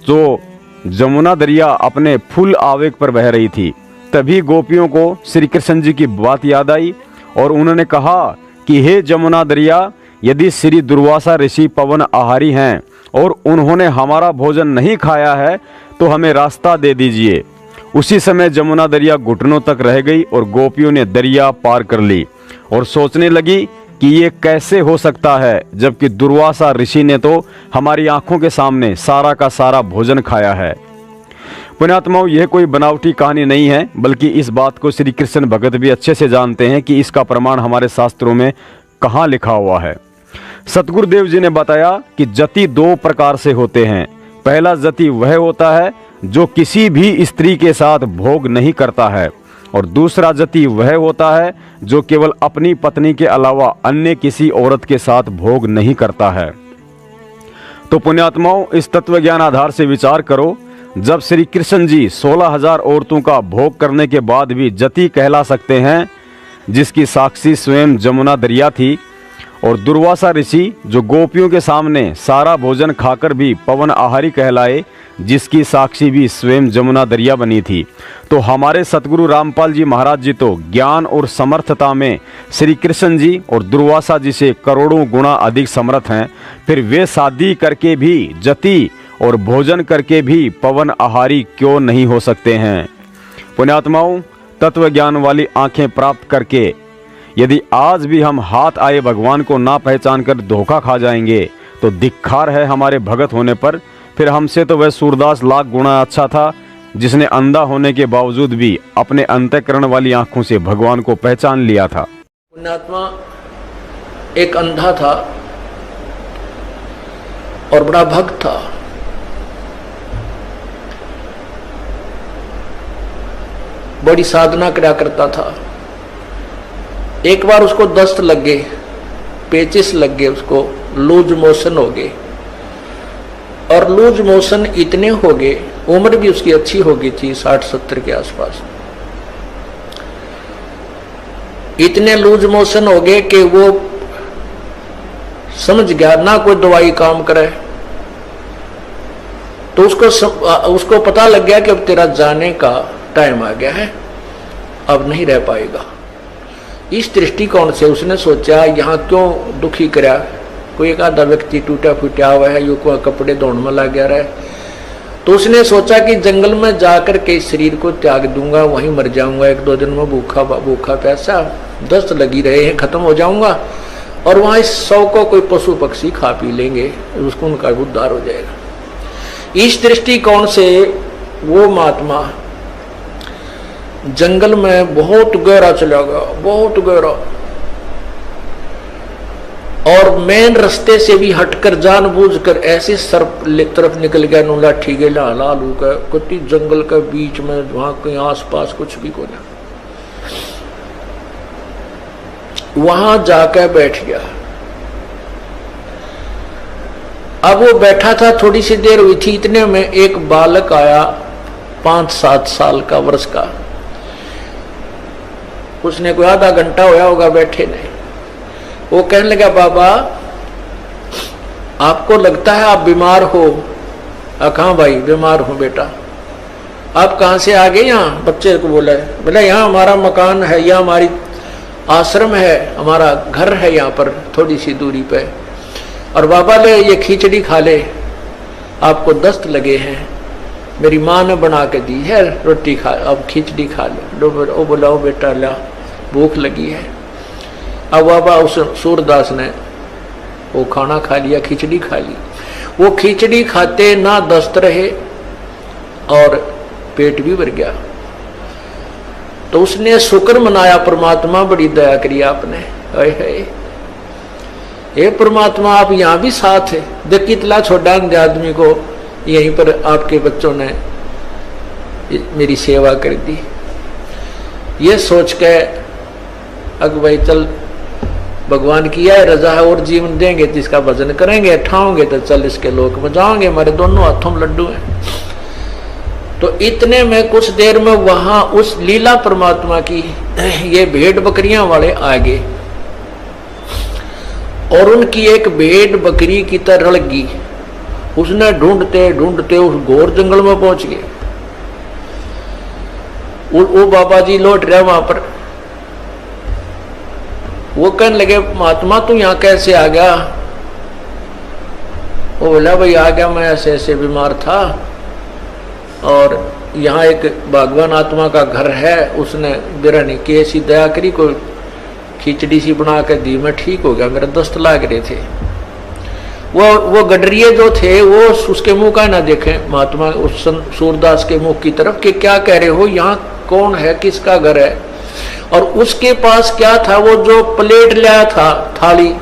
तो जमुना दरिया अपने फुल आवेग पर बह रही थी। तभी गोपियों को श्री कृष्ण जी की बात याद आई और उन्होंने कहा कि हे जमुना दरिया, यदि श्री दुर्वासा ऋषि पवन आहारी हैं और उन्होंने हमारा भोजन नहीं खाया है, तो हमें रास्ता दे दीजिए। उसी समय जमुना दरिया घुटनों तक रह गई और गोपियों ने दरिया पार कर ली और सोचने लगी कि ये कैसे हो सकता है, जबकि दुर्वासा ऋषि ने तो हमारी आंखों के सामने सारा का सारा भोजन खाया है। पुण्यात्माओं, यह कोई बनावटी कहानी नहीं है, बल्कि इस बात को श्री कृष्ण भगत भी अच्छे से जानते हैं कि इसका प्रमाण हमारे शास्त्रों में कहाँ लिखा हुआ है। सतगुरुदेव जी ने बताया कि जति दो प्रकार से होते हैं। पहला जति वह होता है जो किसी भी स्त्री के साथ भोग नहीं करता है, और दूसरा जति वह होता है जो केवल अपनी पत्नी के अलावा अन्य किसी औरत के साथ भोग नहीं करता है। तो पुण्यात्माओं, इस तत्व ज्ञान आधार से विचार करो, जब श्री कृष्ण जी 16,000 औरतों का भोग करने के बाद भी जति कहला सकते हैं, जिसकी साक्षी स्वयं जमुना दरिया थी, और दुर्वासा ऋषि जो गोपियों के सामने सारा भोजन खाकर भी पवन आहारी कहलाए, जिसकी साक्षी भी स्वयं जमुना दरिया बनी थी, तो हमारे सतगुरु रामपाल जी महाराज जी तो ज्ञान और समर्थता में श्री कृष्ण जी और दुर्वासा जी से करोड़ों गुना अधिक समर्थ हैं। फिर वे शादी करके भी जति और भोजन करके भी पवन आहारी क्यों नहीं हो सकते हैं। पुण्यात्माओं, तत्व ज्ञान वाली आंखें प्राप्त करके यदि आज भी हम हाथ आए भगवान को ना पहचान कर धोखा खा जाएंगे, तो धिक्कार है हमारे भगत होने पर। फिर हमसे तो वह सूरदास लाख गुना अच्छा था, जिसने अंधा होने के बावजूद भी अपने अंतःकरण वाली आंखों से भगवान को पहचान लिया था। पुण्यात्मा एक अंधा था और बड़ा भक्त था। बड़ी साधना करा करता था। एक बार उसको दस्त लग गए, पेचिस लग गए, उसको लूज मोशन हो गए, और लूज मोशन इतने हो गए, उम्र भी उसकी अच्छी हो गई थी 60-70 के आसपास। इतने लूज मोशन हो गए कि वो समझ गया ना कोई दवाई काम करे। तो उसको पता लग गया कि अब तेरा जाने का टाइम आ गया है, अब नहीं रह पाएगा। इस दृष्टिकोण से उसने सोचा, यहाँ क्यों दुखी करा, कोई एक आधा व्यक्ति टूटा फूटा हुआ है, यो को कपड़े धोने में लग गया रहा है। तो उसने सोचा कि जंगल में जाकर के शरीर को त्याग दूंगा, वहीं मर जाऊंगा, 1-2 दिन में भूखा प्यासा, दस्त लगी रहे हैं, खत्म हो जाऊंगा, और वहां इस 100 को कोई पशु पक्षी खा पी लेंगे, उसको उनका उद्धार हो जाएगा। इस दृष्टिकोण से वो महात्मा जंगल में बहुत गहरा चला गया, बहुत गहरा, और मेन रास्ते से भी हटकर जानबूझकर ऐसे सर्प तरफ निकल गया, नो लाठी के लालू का कुत्ती जंगल के बीच में, वहां कहीं आसपास कुछ भी कोई ना, वहां जाकर बैठ गया। अब वो बैठा था, थोड़ी सी देर हुई थी, इतने में एक बालक आया 5-7 साल का, वर्ष का। उसने कोई आधा घंटा होया होगा बैठे नहीं। वो कहने लगा, बाबा आपको लगता है आप बीमार हो? कहाँ भाई, बीमार हूं बेटा। आप कहाँ से आ गए? यहाँ बच्चे को बोला, बोला यहाँ हमारा मकान है, यहाँ हमारी आश्रम है, हमारा घर है यहाँ पर थोड़ी सी दूरी पे, और बाबा ले ये खिचड़ी खा ले, आपको दस्त लगे हैं, मेरी माँ ने बना के दी है, रोटी खा, अब खिचड़ी खा लो। वो बोला, ओ बेटा ला, भूख लगी है। अब बाबा उस सूरदास ने वो खाना खा लिया, खिचड़ी खा ली। वो खिचड़ी खाते ना दस्त रहे और पेट भी भर गया। तो उसने शुक्र मनाया, परमात्मा बड़ी दया करी आपने, हे परमात्मा आप यहां भी साथ है। देख कितना छोटा आदमी को यहीं पर आपके बच्चों ने मेरी सेवा कर दी। ये सोच के अग भाई चल भगवान की है रजा है और जीवन देंगे तो इसका भजन करेंगे, ठाओगे तो चल इसके लोक में जाओगे, हमारे दोनों हाथों में लड्डू हैं। तो इतने में कुछ देर में वहां उस लीला परमात्मा की ये भेड़ बकरियां वाले आ गए और उनकी एक भेड़ बकरी की तरह लगी। उसने ढूंढते ढूंढते उस घोर जंगल में पहुंच गए। वो बाबा जी लौट रहे वहां पर। वो कहने लगे महात्मा तू यहां कैसे आ गया? वो बोला भाई आ गया, मैं ऐसे ऐसे बीमार था और यहाँ एक भगवान आत्मा का घर है, उसने बिरहनी की ऐसी दया करी, कोई खिचड़ी सी बना कर दी, मैं ठीक हो गया, मेरे दस्त लाग रहे थे। वो गडरिये जो थे वो उसके मुंह का ना देखे महात्मा उस सूरदास के मुंह की तरफ कि क्या कह रहे हो, यहाँ कौन है, किसका घर है। और उसके पास क्या था, वो जो प्लेट लाया था, थाली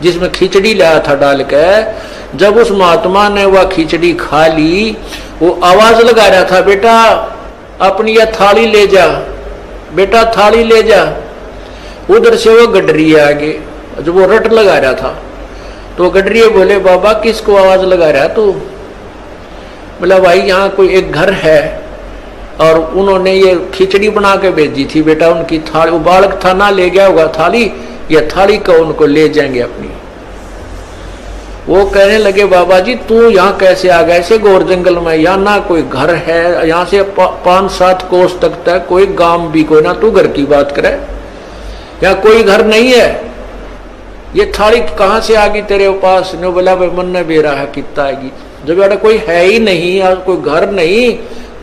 जिसमें खिचड़ी लाया था डाल के, जब उस महात्मा ने वह खिचड़ी खा ली, वो आवाज लगा रहा था बेटा अपनी यह थाली ले जा, बेटा थाली ले जा। उधर से वो गडरिये आगे, जब वो रट लगा रहा था तो गडरिये बोले बाबा किसको आवाज लगा रहा तू? बोला भाई यहाँ कोई एक घर है और उन्होंने ये खिचड़ी बना के भेजी थी, बेटा उनकी थाली, वो बालक था ना ले गया होगा थाली, ये थाली को उनको ले जाएंगे अपनी। वो कहने लगे बाबा जी तू यहाँ कैसे आ गया ऐसे घोर जंगल में, यहाँ ना कोई घर है, यहाँ से 5-7 कोस तक है, कोई गांव भी कोई ना, तू घर की बात करे, यहाँ कोई घर नहीं है, ये थाली कहाँ से आ गई तेरे पास? ने बोला भाई मन ने बेरा है कितना आएगी, जब यार कोई है ही नहीं और कोई घर नहीं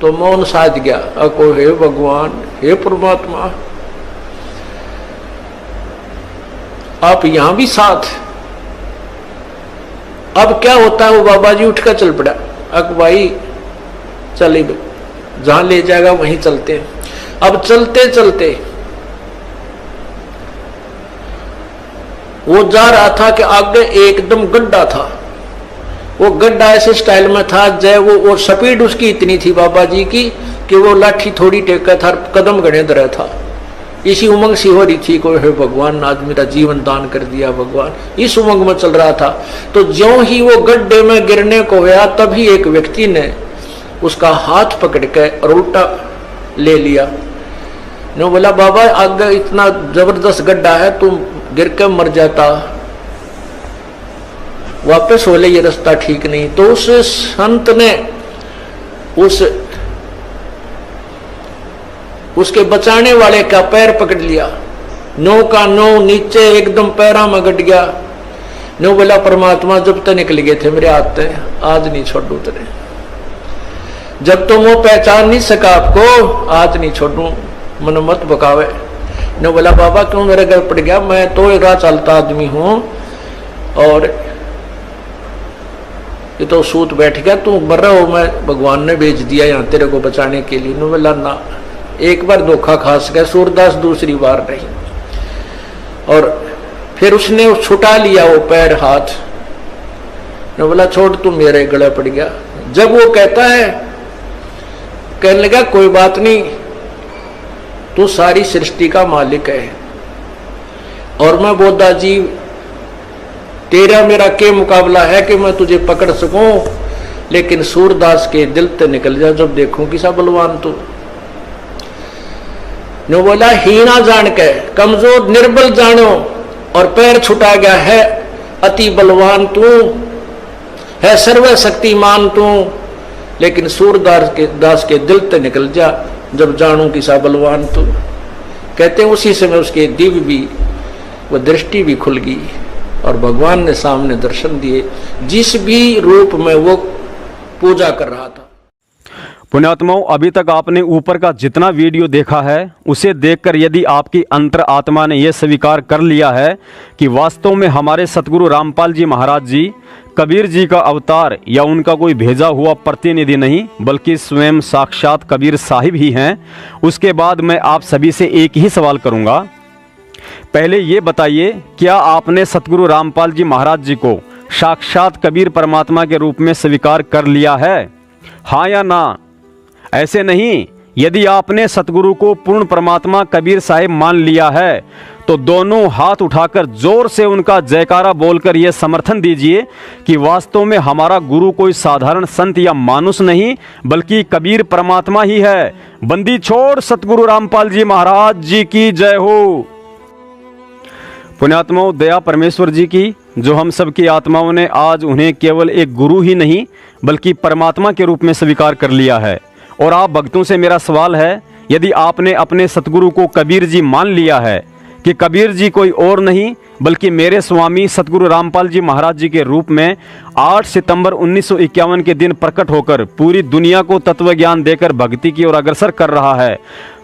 तो मौन साध गया। को हे भगवान, हे परमात्मा आप यहां भी साथ। अब क्या होता है, वो बाबा जी उठकर चल पड़ा। अब भाई चले जहां ले जाएगा वहीं चलते हैं। अब चलते चलते वो जा रहा था कि आगे एकदम गड्ढा था, वो गड्ढा ऐसे स्टाइल में था जय वो स्पीड उसकी इतनी थी बाबा जी की कि वो लाठी थोड़ी टेका था, कदम गणे दर था। इसी उमंग सी हो रही थी को हे भगवान आज मेरा जीवन दान कर दिया भगवान, इस उमंग में चल रहा था। तो ज्यों ही वो गड्ढे में गिरने को हुआ तभी एक व्यक्ति ने उसका हाथ पकड़ के और उल्टा ले लिया। ने बोला बाबा आगे इतना जबरदस्त गड्ढा है, तुम गिर के मर जाता, वापस हो ले, ये रास्ता ठीक नहीं। तो उस संत ने उसके बचाने वाले का पैर पकड़ लिया, नो का नो नीचे एकदम पैरा में गट गया। नो बोला परमात्मा जब तक निकल गए थे मेरे हाथ से, आज नहीं छोड़ू तेरे, जब तो वो पहचान नहीं सका आपको आज नहीं छोड़ू, मन मत बकावे। नो बोला बाबा क्यों मेरे घर पड़ गया, मैं तो एक राह चलता आदमी हूं और ये तो सूत बैठ गया, तू मर रहा हो, मैं भगवान ने भेज दिया यहाँ तेरे को बचाने के लिए। नो बोला ना, एक बार धोखा खास गया सूरदास, दूसरी बार नहीं। और फिर उसने छुटा लिया वो पैर हाथ, ने बोला छोड़ तू मेरे गले पड़ गया। जब वो कहता है, कहने लगा कोई बात नहीं, तू सारी सृष्टि का मालिक है और मैं बोधा जी तेरा मेरा के मुकाबला है कि मैं तुझे पकड़ सकूं, लेकिन सूरदास के दिल ते निकल जा जब देखूं कि सा बलवान तू। ने बोला हीना जान के कमजोर निर्बल जानो और पैर छुटा गया है, अति बलवान तू है, सर्वशक्तिमान तू, लेकिन सूरदास के दिल ते निकल जा जब जानू कि सा बलवान तू। कहते हैं उसी समय उसके दिव्य भी वो दृष्टि भी खुल गई और भगवान ने सामने दर्शन दिए जिस भी रूप में वो पूजा कर रहा था। पुण्यात्माओं, अभी तक आपने ऊपर का जितना वीडियो देखा है उसे देखकर यदि आपकी अंतर आत्मा ने यह स्वीकार कर लिया है कि वास्तव में हमारे सतगुरु रामपाल जी महाराज जी कबीर जी का अवतार या उनका कोई भेजा हुआ प्रतिनिधि नहीं बल्कि स्वयं साक्षात कबीर साहिब ही हैं, उसके बाद मैं आप सभी से एक ही सवाल करूंगा। पहले ये बताइए, क्या आपने सतगुरु रामपाल जी महाराज जी को साक्षात कबीर परमात्मा के रूप में स्वीकार कर लिया है, हाँ या ना? ऐसे नहीं, यदि आपने सतगुरु को पूर्ण परमात्मा कबीर साहिब मान लिया है तो दोनों हाथ उठाकर जोर से उनका जयकारा बोलकर यह समर्थन दीजिए कि वास्तव में हमारा गुरु कोई साधारण संत या मानुष नहीं बल्कि कबीर परमात्मा ही है। बंदी छोड़ सतगुरु रामपाल जी महाराज जी की जय हो। पुण्यात्माओं, दया परमेश्वर जी की, जो हम सब की आत्माओं ने आज उन्हें केवल एक गुरु ही नहीं बल्कि परमात्मा के रूप में स्वीकार कर लिया है। और आप भक्तों से मेरा सवाल है, यदि आपने अपने सतगुरु को कबीर जी मान लिया है कि कबीर जी कोई और नहीं बल्कि मेरे स्वामी सतगुरु रामपाल जी महाराज जी के रूप में 8 सितंबर 1951 के दिन प्रकट होकर पूरी दुनिया को तत्व ज्ञान देकर भक्ति की ओर अग्रसर कर रहा है,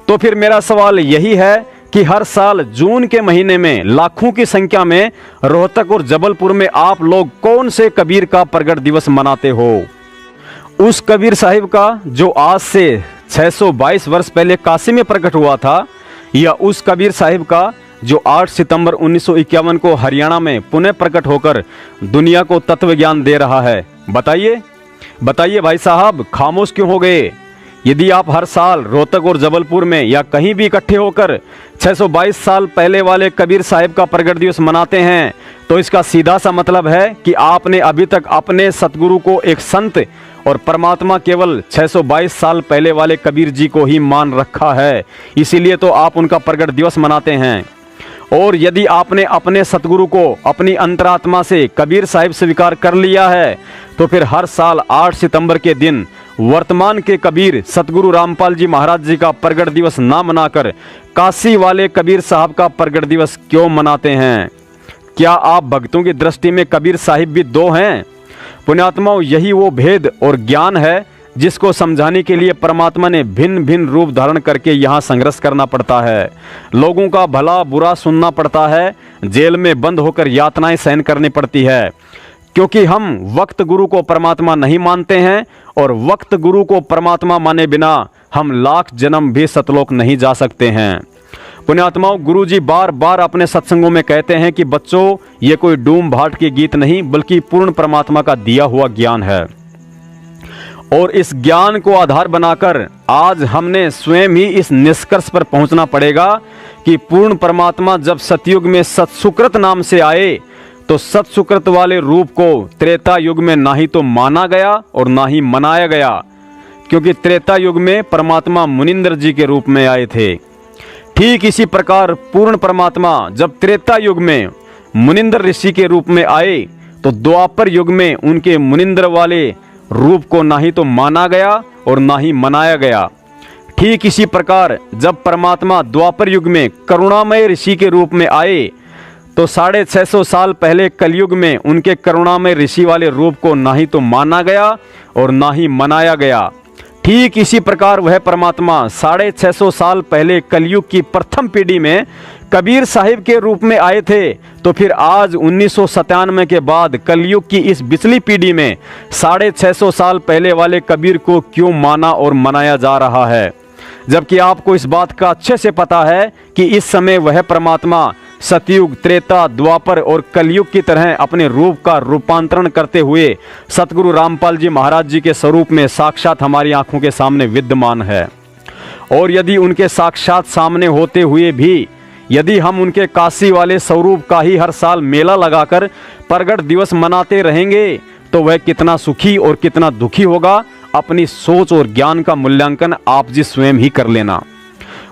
तो फिर मेरा सवाल यही है कि हर साल जून के महीने में लाखों की संख्या में रोहतक और जबलपुर में आप लोग कौन से कबीर का प्रगट दिवस मनाते हो? उस कबीर साहिब का जो आज से 622 वर्ष पहले काशी में प्रकट हुआ था, या उस कबीर साहिब का जो 8 सितंबर 1951 को हरियाणा में पुनः प्रकट होकर दुनिया को तत्व ज्ञान दे रहा है? बताइए बताइए भाई साहब, खामोश क्यों हो गए? यदि आप हर साल रोहतक और जबलपुर में या कहीं भी इकट्ठे होकर 622 साल पहले वाले कबीर साहिब का प्रगट दिवस मनाते हैं तो इसका सीधा सा मतलब है कि आपने अभी तक अपने सतगुरु को एक संत और परमात्मा केवल 622 साल पहले वाले कबीर जी को ही मान रखा है, इसीलिए तो आप उनका प्रगट दिवस मनाते हैं। और यदि आपने अपने सतगुरु को अपनी अंतरात्मा से कबीर साहिब स्वीकार कर लिया है तो फिर हर साल 8 सितंबर के दिन वर्तमान के कबीर सतगुरु रामपाल जी महाराज जी का प्रगट दिवस ना मनाकर काशी वाले कबीर साहब का प्रगट दिवस क्यों मनाते हैं? क्या आप भक्तों की दृष्टि में कबीर साहिब भी दो हैं? पुण्यात्माओं, यही वो भेद और ज्ञान है जिसको समझाने के लिए परमात्मा ने भिन्न भिन्न रूप धारण करके यहाँ संघर्ष करना पड़ता है, लोगों का भला बुरा सुनना पड़ता है, जेल में बंद होकर यातनाएं सहन करनी पड़ती है, क्योंकि हम वक्त गुरु को परमात्मा नहीं मानते हैं और वक्त गुरु को परमात्मा माने बिना हम लाख जन्म भी सतलोक नहीं जा सकते हैं। पुण्यात्माओं, गुरु जी बार बार अपने सत्संगों में कहते हैं कि बच्चों, ये कोई डूम भाट के गीत नहीं बल्कि पूर्ण परमात्मा का दिया हुआ ज्ञान है। और इस ज्ञान को आधार बनाकर आज हमने स्वयं ही इस निष्कर्ष पर पहुंचना पड़ेगा कि पूर्ण परमात्मा जब सतयुग में सत्सुकृत नाम से आए तो सत्सुकृत वाले रूप को त्रेता युग में ना ही तो माना गया और ना ही मनाया गया, क्योंकि त्रेता युग में परमात्मा मुनिंद्र जी के रूप में आए थे। ठीक इसी प्रकार पूर्ण परमात्मा जब त्रेता युग में मुनिंद्र ऋषि के रूप में आए तो द्वापर युग में उनके मुनिंद्र वाले रूप को ना ही तो माना गया और ना ही मनाया गया। ठीक इसी प्रकार जब परमात्मा द्वापर युग में करुणामय ऋषि के रूप में आए तो 650 साल पहले कलयुग में उनके करुणामय ऋषि वाले रूप को ना ही तो माना गया और ना ही मनाया गया। ठीक इसी प्रकार वह परमात्मा 650 साल पहले कलयुग की प्रथम पीढ़ी में कबीर साहिब के रूप में आए थे, तो फिर आज 1997 के बाद कलयुग की इस पिछली पीढ़ी में 650 साल पहले वाले कबीर को क्यों माना और मनाया जा रहा है? जबकि आपको इस बात का अच्छे से पता है कि इस समय वह परमात्मा सतयुग, त्रेता, द्वापर और कलयुग की तरह अपने रूप का रूपांतरण करते हुए सतगुरु रामपाल जी महाराज जी के स्वरूप में साक्षात हमारी आंखों के सामने विद्यमान है। और यदि उनके साक्षात सामने होते हुए भी यदि हम उनके काशी वाले स्वरूप का ही हर साल मेला लगाकर प्रगट दिवस मनाते रहेंगे तो वह कितना सुखी और कितना दुखी होगा, अपनी सोच और ज्ञान का मूल्यांकन आप जी स्वयं ही कर लेना।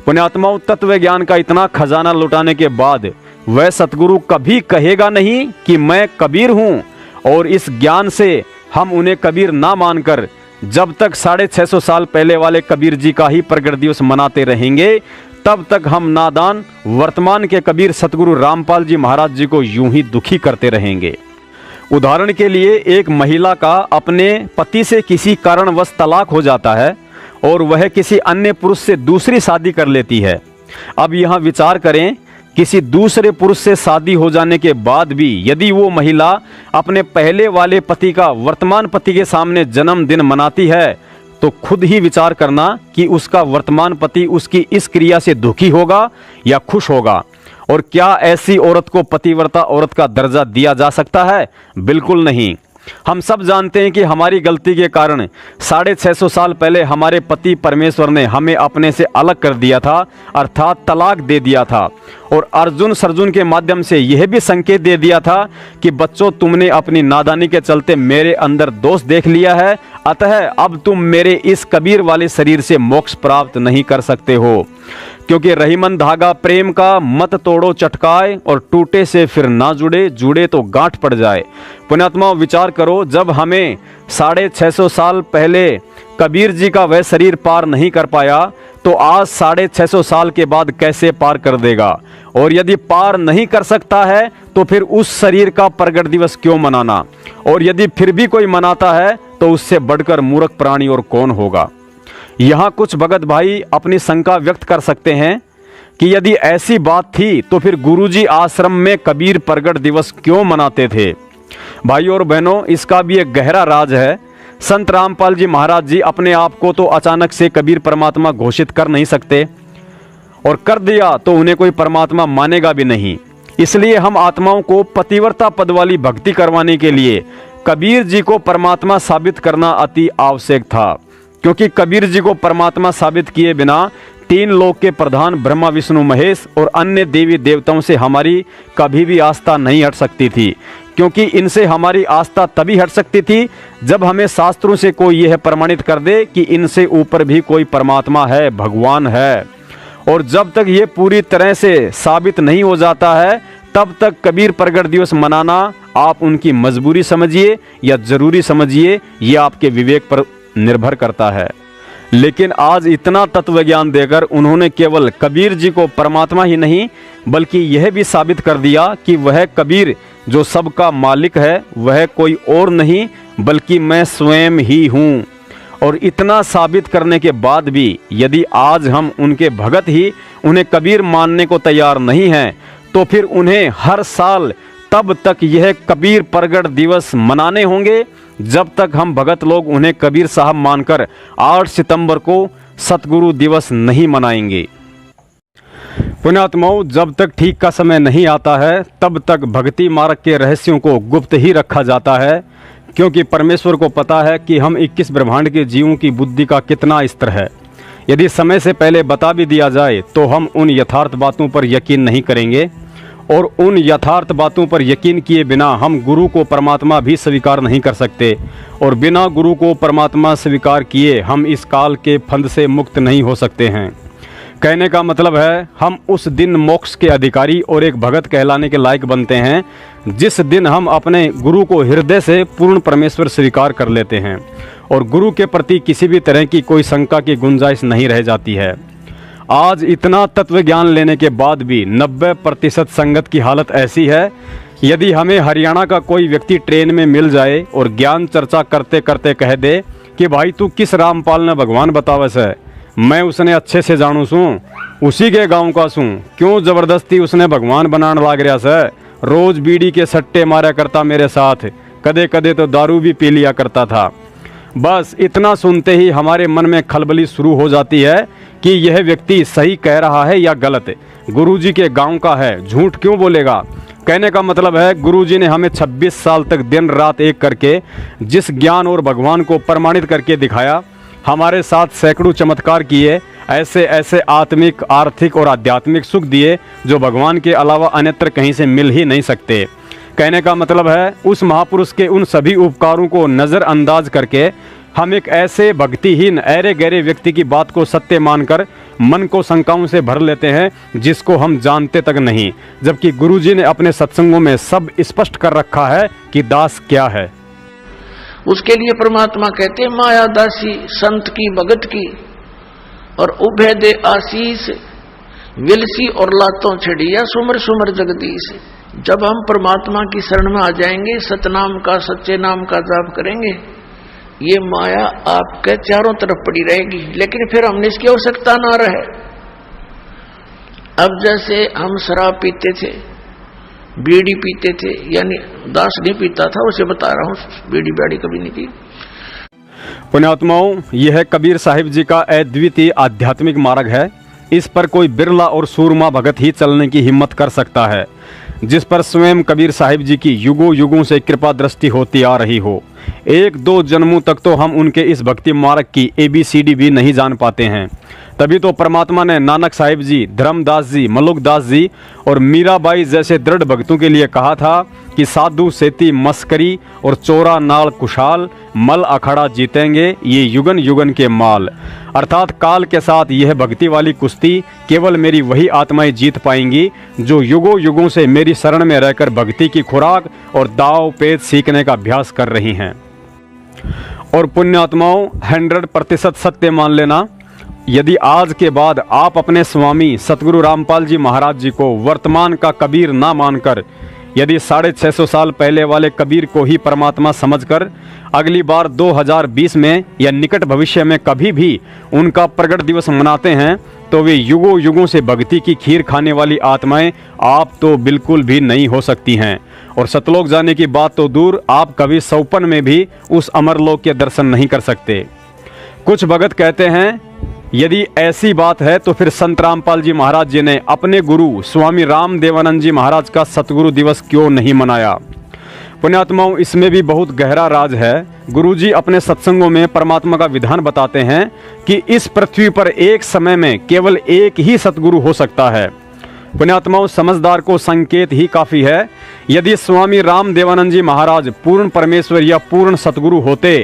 पुण्यात्माओं, तत्व ज्ञान का इतना खजाना लुटाने के बाद वह सतगुरु कभी कहेगा नहीं कि मैं कबीर हूँ, और इस ज्ञान से हम उन्हें कबीर ना मानकर जब तक 650 साल पहले वाले कबीर जी का ही प्रगट दिवस मनाते रहेंगे तब तक हम नादान वर्तमान के कबीर सतगुरु रामपाल जी महाराज जी को यूं ही दुखी करते रहेंगे। उदाहरण के लिए, एक महिला का अपने पति से किसी कारणवश तलाक हो जाता है और वह किसी अन्य पुरुष से दूसरी शादी कर लेती है। अब यहाँ विचार करें, किसी दूसरे पुरुष से शादी हो जाने के बाद भी यदि वो महिला अपने पहले वाले पति का वर्तमान पति के सामने जन्मदिन मनाती है तो खुद ही विचार करना कि उसका वर्तमान पति उसकी इस क्रिया से दुखी होगा या खुश होगा। और क्या ऐसी औरत को पतिव्रता औरत का दर्जा दिया जा सकता है? बिल्कुल नहीं। हम सब जानते हैं कि हमारी गलती के कारण 650 साल पहले हमारे पति परमेश्वर ने हमें अपने से अलग कर दिया था, अर्थात तलाक दे दिया था। और अर्जुन सर्जुन के माध्यम से यह भी संकेत दे दिया था कि बच्चों, तुमने अपनी नादानी के चलते मेरे अंदर दोष देख लिया है, अतः अब तुम मेरे इस कबीर वाले शरीर से मोक्ष प्राप्त नहीं कर सकते हो। क्योंकि रहीमन धागा प्रेम का मत तोड़ो चटकाए, और टूटे से फिर ना जुड़े, जुड़े तो गांठ पड़ जाए। पुण्यात्माओं, विचार करो, जब हमें 650 साल पहले कबीर जी का वह शरीर पार नहीं कर पाया तो आज 650 साल के बाद कैसे पार कर देगा? और यदि पार नहीं कर सकता है तो फिर उस शरीर का प्रगट दिवस क्यों मनाना? और यदि फिर भी कोई मनाता है तो उससे बढ़कर मूर्ख प्राणी और कौन होगा? यहाँ कुछ भगत भाई अपनी शंका व्यक्त कर सकते हैं कि यदि ऐसी बात थी तो फिर गुरुजी आश्रम में कबीर प्रगट दिवस क्यों मनाते थे? भाइयों और बहनों, इसका भी एक गहरा राज है। संत रामपाल जी महाराज जी अपने आप को तो अचानक से कबीर परमात्मा घोषित कर नहीं सकते, और कर दिया तो उन्हें कोई परमात्मा मानेगा भी नहीं। इसलिए हम आत्माओं को पतिव्रता पद वाली भक्ति करवाने के लिए कबीर जी को परमात्मा साबित करना अति आवश्यक था। क्योंकि कबीर जी को परमात्मा साबित किए बिना 3 लोक के प्रधान ब्रह्मा विष्णु महेश और अन्य देवी देवताओं से हमारी कभी भी आस्था नहीं हट सकती थी। क्योंकि इनसे हमारी आस्था तभी हट सकती थी जब हमें शास्त्रों से कोई यह प्रमाणित कर दे कि इनसे ऊपर भी कोई परमात्मा है, भगवान है। और जब तक ये पूरी तरह से साबित नहीं हो जाता है तब तक कबीर प्रगट दिवस मनाना आप उनकी मजबूरी समझिए या जरूरी समझिए, ये आपके विवेक पर निर्भर करता है। लेकिन आज इतना तत्व ज्ञान देकर उन्होंने केवल कबीर जी को परमात्मा ही नहीं बल्कि यह भी साबित कर दिया कि वह कबीर जो सबका मालिक है वह कोई और नहीं बल्कि मैं स्वयं ही हूँ। और इतना साबित करने के बाद भी यदि आज हम उनके भगत ही उन्हें कबीर मानने को तैयार नहीं हैं तो फिर उन्हें हर साल तब तक यह कबीर प्रगट दिवस मनाने होंगे जब तक हम भगत लोग उन्हें कबीर साहब मानकर 8 सितंबर को सतगुरु दिवस नहीं मनाएंगे। पुण्यात्माओं, जब तक ठीक का समय नहीं आता है तब तक भक्ति मार्ग के रहस्यों को गुप्त ही रखा जाता है। क्योंकि परमेश्वर को पता है कि हम 21 ब्रह्मांड के जीवों की बुद्धि का कितना स्तर है। यदि समय से पहले बता भी दिया जाए तो हम उन यथार्थ बातों पर यकीन नहीं करेंगे, और उन यथार्थ बातों पर यकीन किए बिना हम गुरु को परमात्मा भी स्वीकार नहीं कर सकते, और बिना गुरु को परमात्मा स्वीकार किए हम इस काल के फंद से मुक्त नहीं हो सकते हैं। कहने का मतलब है हम उस दिन मोक्ष के अधिकारी और एक भगत कहलाने के लायक बनते हैं जिस दिन हम अपने गुरु को हृदय से पूर्ण परमेश्वर स्वीकार कर लेते हैं और गुरु के प्रति किसी भी तरह की कोई शंका की गुंजाइश नहीं रह जाती है। आज इतना तत्व ज्ञान लेने के बाद भी 90% संगत की हालत ऐसी है। यदि हमें हरियाणा का कोई व्यक्ति ट्रेन में मिल जाए और ज्ञान चर्चा करते करते कह दे कि भाई तू किस रामपाल ने भगवान बतावस है, मैं उसने अच्छे से जानू सूँ, उसी के गांव का सूँ, क्यों ज़बरदस्ती उसने भगवान बनाने लाग रहा से, रोज़ बीड़ी के सट्टे मारा करता मेरे साथ, कदे कदे तो दारू भी पी लिया करता था। बस इतना सुनते ही हमारे मन में खलबली शुरू हो जाती है कि यह व्यक्ति सही कह रहा है या गलत, गुरुजी के गांव का है, झूठ क्यों बोलेगा। कहने का मतलब है गुरुजी ने हमें 26 साल तक दिन रात एक करके जिस ज्ञान और भगवान को प्रमाणित करके दिखाया, हमारे साथ सैकड़ों चमत्कार किए, ऐसे ऐसे आत्मिक, आर्थिक और आध्यात्मिक सुख दिए जो भगवान के अलावा अन्यत्र कहीं से मिल ही नहीं सकते। कहने का मतलब है उस महापुरुष के उन सभी उपकारों को नज़रअंदाज करके हम एक ऐसे भक्तिहीन ऐरे गहरे व्यक्ति की बात को सत्य मानकर मन को शंकाओं से भर लेते हैं जिसको हम जानते तक नहीं, जबकि गुरुजी ने अपने सत्संगों में सब स्पष्ट कर रखा है कि दास क्या है। उसके लिए परमात्मा कहते हैं माया दासी संत की भगत की, और उभय दे आशीष विलसी और लातों छड़िया सुमर सुमर जगदीश। जब हम परमात्मा की शरण में आ जाएंगे, सतनाम का, सच्चे नाम का जाप करेंगे, ये माया आपके चारों तरफ पड़ी रहेगी, लेकिन फिर हमने इसकी आवश्यकता ना रहे। अब जैसे हम शराब पीते थे, बीड़ी पीते थे, यानी दास नहीं पीता था, उसे बता रहा हूं, बीड़ी बाड़ी कभी नहीं पी। पुण्यात्माओं, यह कबीर साहिब जी का अद्वितीय आध्यात्मिक मार्ग है। इस पर कोई बिरला और सूरमा भगत ही चलने की हिम्मत कर सकता है, जिस पर स्वयं कबीर साहिब जी की युगों युगों से कृपा दृष्टि होती आ रही हो। 1-2 जन्मों तक तो हम उनके इस भक्ति मार्ग की ABCD भी नहीं जान पाते हैं। तभी तो परमात्मा ने नानक साहिब जी, धर्मदास जी, मलुकदास जी और मीराबाई जैसे दृढ़ भक्तों के लिए कहा था कि साधु सेती मस्करी और चोरा नाल कुशाल, मल अखाड़ा जीतेंगे ये युगन युगन के माल। अर्थात काल के साथ यह भक्ति वाली कुश्ती केवल मेरी वही आत्माएं जीत पाएंगी जो युगों युगों से मेरी शरण में रहकर भक्ति की खुराक और दाव पेच सीखने का अभ्यास कर रही हैं। और पुण्यात्माओं, 100% सत्य मान लेना, यदि आज के बाद आप अपने स्वामी सतगुरु रामपाल जी महाराज जी को वर्तमान का कबीर ना मानकर, यदि 650 साल पहले वाले कबीर को ही परमात्मा समझकर अगली बार 2020 में या निकट भविष्य में कभी भी उनका प्रगट दिवस मनाते हैं, तो वे युगों युगों से भक्ति की खीर खाने वाली आत्माएं आप तो बिल्कुल भी नहीं हो सकती हैं। और सतलोक जाने की बात तो दूर, आप कभी सौपन में भी उस अमरलोक के दर्शन नहीं कर सकते। कुछ भगत कहते हैं, यदि ऐसी बात है तो फिर संत रामपाल जी महाराज जी ने अपने गुरु स्वामी राम देवानंद जी महाराज का सतगुरु दिवस क्यों नहीं मनाया। पुण्यात्माओं, इसमें भी बहुत गहरा राज है। गुरुजी अपने सत्संगों में परमात्मा का विधान बताते हैं कि इस पृथ्वी पर एक समय में केवल एक ही सतगुरु हो सकता है। पुण्यात्माओं, समझदार को संकेत ही काफी है। यदि स्वामी राम देवानंद जी महाराज पूर्ण परमेश्वर या पूर्ण सतगुरु होते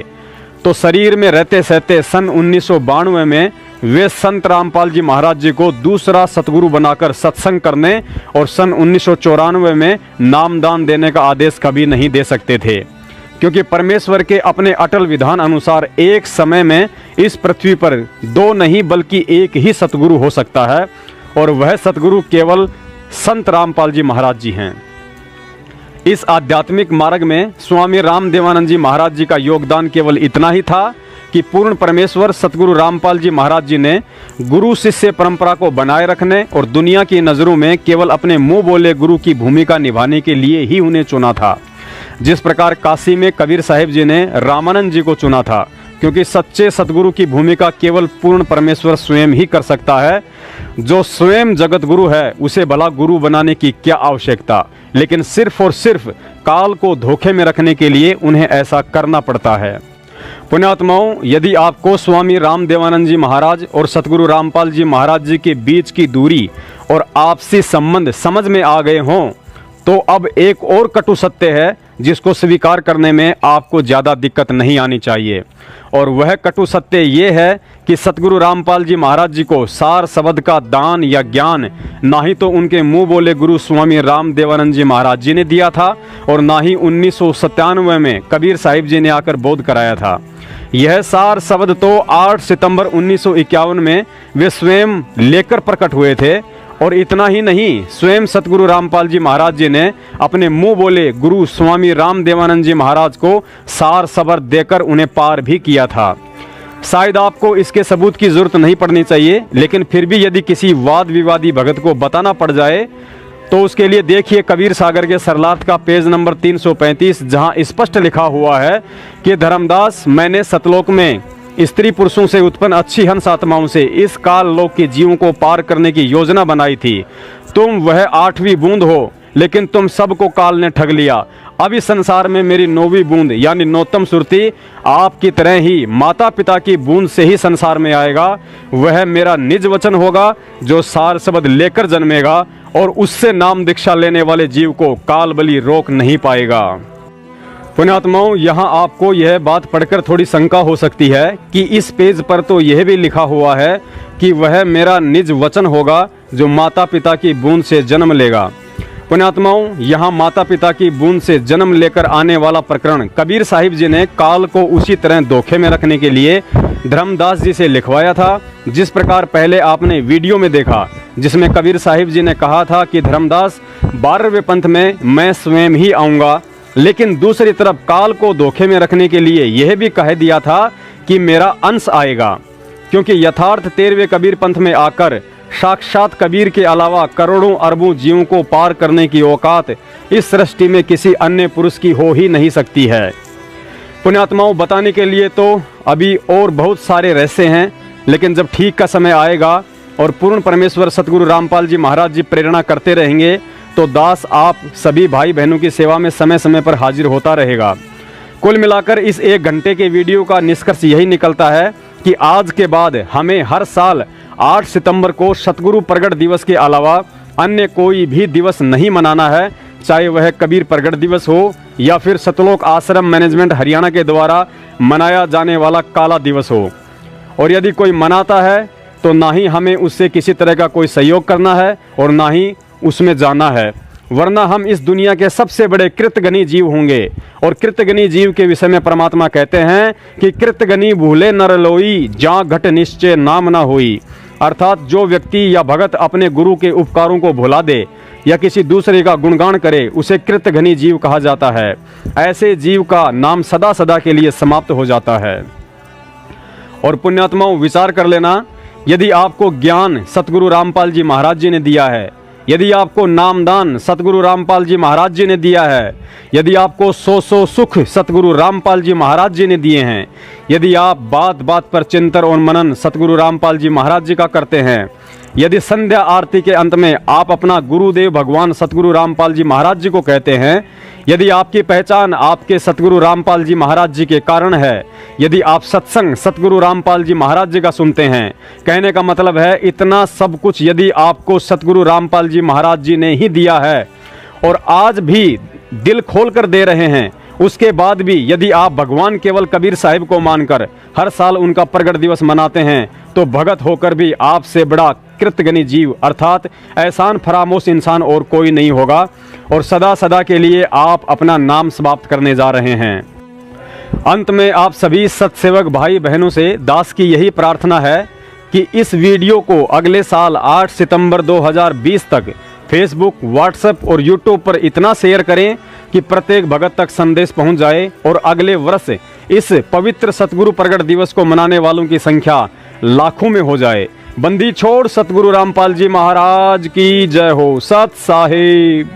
तो शरीर में रहते सहते सन 1992 में वे संत रामपाल जी महाराज जी को दूसरा सतगुरु बनाकर सत्संग करने और सन 1994 में नामदान देने का आदेश कभी नहीं दे सकते थे, क्योंकि परमेश्वर के अपने अटल विधान अनुसार एक समय में इस पृथ्वी पर 2 नहीं बल्कि एक ही सतगुरु हो सकता है, और वह सतगुरु केवल संत रामपाल जी महाराज जी हैं। इस आध्यात्मिक मार्ग में स्वामी राम देवानंद जी महाराज जी का योगदान केवल इतना ही था कि पूर्ण परमेश्वर सतगुरु रामपाल जी महाराज जी ने गुरु शिष्य परंपरा को बनाए रखने और दुनिया की नज़रों में केवल अपने मुंह बोले गुरु की भूमिका निभाने के लिए ही उन्हें चुना था। जिस प्रकार काशी में कबीर साहिब जी ने रामानंद जी को चुना था, क्योंकि सच्चे सतगुरु की भूमिका केवल पूर्ण परमेश्वर स्वयं ही कर सकता है। जो स्वयं जगत गुरु है उसे भला गुरु बनाने की क्या आवश्यकता, लेकिन सिर्फ और सिर्फ काल को धोखे में रखने के लिए उन्हें ऐसा करना पड़ता है। पुण्यात्माओं, यदि आपको स्वामी राम देवानंद जी महाराज और सतगुरु रामपाल जी महाराज जी के बीच की दूरी और आपसी संबंध समझ में आ गए हों, तो अब एक और कटु सत्य है जिसको स्वीकार करने में आपको ज़्यादा दिक्कत नहीं आनी चाहिए। और वह कटु सत्य ये है कि सतगुरु रामपाल जी महाराज जी को सार शब्द का दान या ज्ञान ना ही तो उनके मुंह बोले गुरु स्वामी राम देवानंद जी महाराज जी ने दिया था, और ना ही 1997 में कबीर साहिब जी ने आकर बोध कराया था। यह सार शब्द तो 8 सितंबर 1951 में वे स्वयं लेकर प्रकट हुए थे। और इतना ही नहीं, स्वयं सतगुरु रामपाल जी महाराज जी ने अपने मुंह बोले गुरु स्वामी राम देवानंद जी महाराज को सार सबर देकर उन्हें पार भी किया था। शायद आपको इसके सबूत की जरूरत नहीं पड़नी चाहिए, लेकिन फिर भी यदि किसी वाद विवादी भगत को बताना पड़ जाए तो उसके लिए देखिए कबीर सागर के सरलार्थ का पेज नंबर 335, जहां स्पष्ट लिखा हुआ है कि धर्मदास, मैंने सतलोक में स्त्री पुरुषों से उत्पन्न अच्छी हंस आत्माओं से इस काल लोक के जीवों को पार करने की योजना बनाई थी। तुम वह 8वीं बूंद हो, लेकिन तुम सबको काल ने ठग लिया। अब इस संसार में मेरी 9वीं बूंद यानी नौतम सुरती आपकी तरह ही माता पिता की बूंद से ही संसार में आएगा। वह मेरा निज वचन होगा जो सार शब्द लेकर जन्मेगा, और उससे नाम दीक्षा लेने वाले जीव को काल बलि रोक नहीं पाएगा। पुण्यात्माओं, यहाँ आपको यह बात पढ़कर थोड़ी शंका हो सकती है कि इस पेज पर तो यह भी लिखा हुआ है कि वह मेरा निज वचन होगा जो माता पिता की बूंद से जन्म लेगा। पुण्यात्माओं, यहाँ माता पिता की बूंद से जन्म लेकर आने वाला प्रकरण कबीर साहिब जी ने काल को उसी तरह धोखे में रखने के लिए धर्मदास जी से लिखवाया था, जिस प्रकार पहले आपने वीडियो में देखा, जिसमें कबीर साहिब जी ने कहा था कि धर्मदास, 12वें पंथ में मैं स्वयं ही आऊँगा लेकिन दूसरी तरफ काल को धोखे में रखने के लिए यह भी कह दिया था कि मेरा अंश आएगा, क्योंकि यथार्थ 13वें कबीर पंथ में आकर साक्षात कबीर के अलावा करोड़ों अरबों जीवों को पार करने की औकात इस सृष्टि में किसी अन्य पुरुष की हो ही नहीं सकती है। पुण्यात्माओं, बताने के लिए तो अभी और बहुत सारे रहस्य हैं, लेकिन जब ठीक का समय आएगा और पूर्ण परमेश्वर सतगुरु रामपाल जी महाराज जी प्रेरणा करते रहेंगे तो दास आप सभी भाई बहनों की सेवा में समय समय पर हाजिर होता रहेगा। कुल मिलाकर इस 1 घंटे के वीडियो का निष्कर्ष यही निकलता है कि आज के बाद हमें हर साल 8 सितंबर को सतगुरु प्रगट दिवस के अलावा अन्य कोई भी दिवस नहीं मनाना है, चाहे वह कबीर प्रगट दिवस हो या फिर सतलोक आश्रम मैनेजमेंट हरियाणा के द्वारा मनाया जाने वाला काला दिवस हो। और यदि कोई मनाता है तो ना ही हमें उससे किसी तरह का कोई सहयोग करना है और ना ही उसमें जाना है, वरना हम इस दुनिया के सबसे बड़े कृतघ्नी जीव होंगे। और कृतघ्नी जीव के विषय में परमात्मा कहते हैं कि कृतघ्नी भूले नर लोई, जा घट निश्चय नाम ना होई। अर्थात जो व्यक्ति या भगत अपने गुरु के उपकारों को भुला दे या किसी दूसरे का गुणगान करे उसे कृतघ्नी जीव कहा जाता है। ऐसे जीव का नाम सदा सदा के लिए समाप्त हो जाता है। और पुण्यात्माओं, विचार कर लेना, यदि आपको ज्ञान सतगुरु रामपाल जी महाराज जी ने दिया है, यदि आपको नामदान सतगुरु रामपाल जी महाराज जी ने दिया है, यदि आपको 100 सुख सतगुरु रामपाल जी महाराज जी ने दिए हैं, यदि आप बात बात पर चिंतन और मनन सतगुरु रामपाल जी महाराज जी का करते हैं, यदि संध्या आरती के अंत में आप अपना गुरुदेव भगवान सतगुरु रामपाल जी महाराज जी को कहते हैं, यदि आपकी पहचान आपके सतगुरु रामपाल जी महाराज जी के कारण है, यदि आप सत्संग सतगुरु रामपाल जी महाराज जी का सुनते हैं, कहने का मतलब है इतना सब कुछ यदि आपको सतगुरु रामपाल जी महाराज जी ने ही दिया है और आज भी दिल खोल कर दे रहे हैं, उसके बाद भी यदि आप भगवान केवल कबीर साहिब को मानकर हर साल उनका प्रगट दिवस मनाते हैं तो भगत होकर भी आपसे बड़ा कृतघ्नी जीव अर्थात एहसान फरामोश इंसान और कोई नहीं होगा और सदा सदा के लिए आप अपना नाम समाप्त करने जा रहे हैं। अंत में आप सभी सत्सेवक भाई बहनों से दास की यही प्रार्थना है कि इस वीडियो को अगले साल 8 सितंबर 2020 तक फेसबुक, व्हाट्सएप और यूट्यूब पर इतना शेयर करें कि प्रत्येक भगत तक संदेश पहुंच जाए और अगले वर्ष इस पवित्र सतगुरु प्रगट दिवस को मनाने वालों की संख्या लाखों में हो जाए। बंदी छोड़ सतगुरु रामपाल जी महाराज की जय हो। सत साहिब।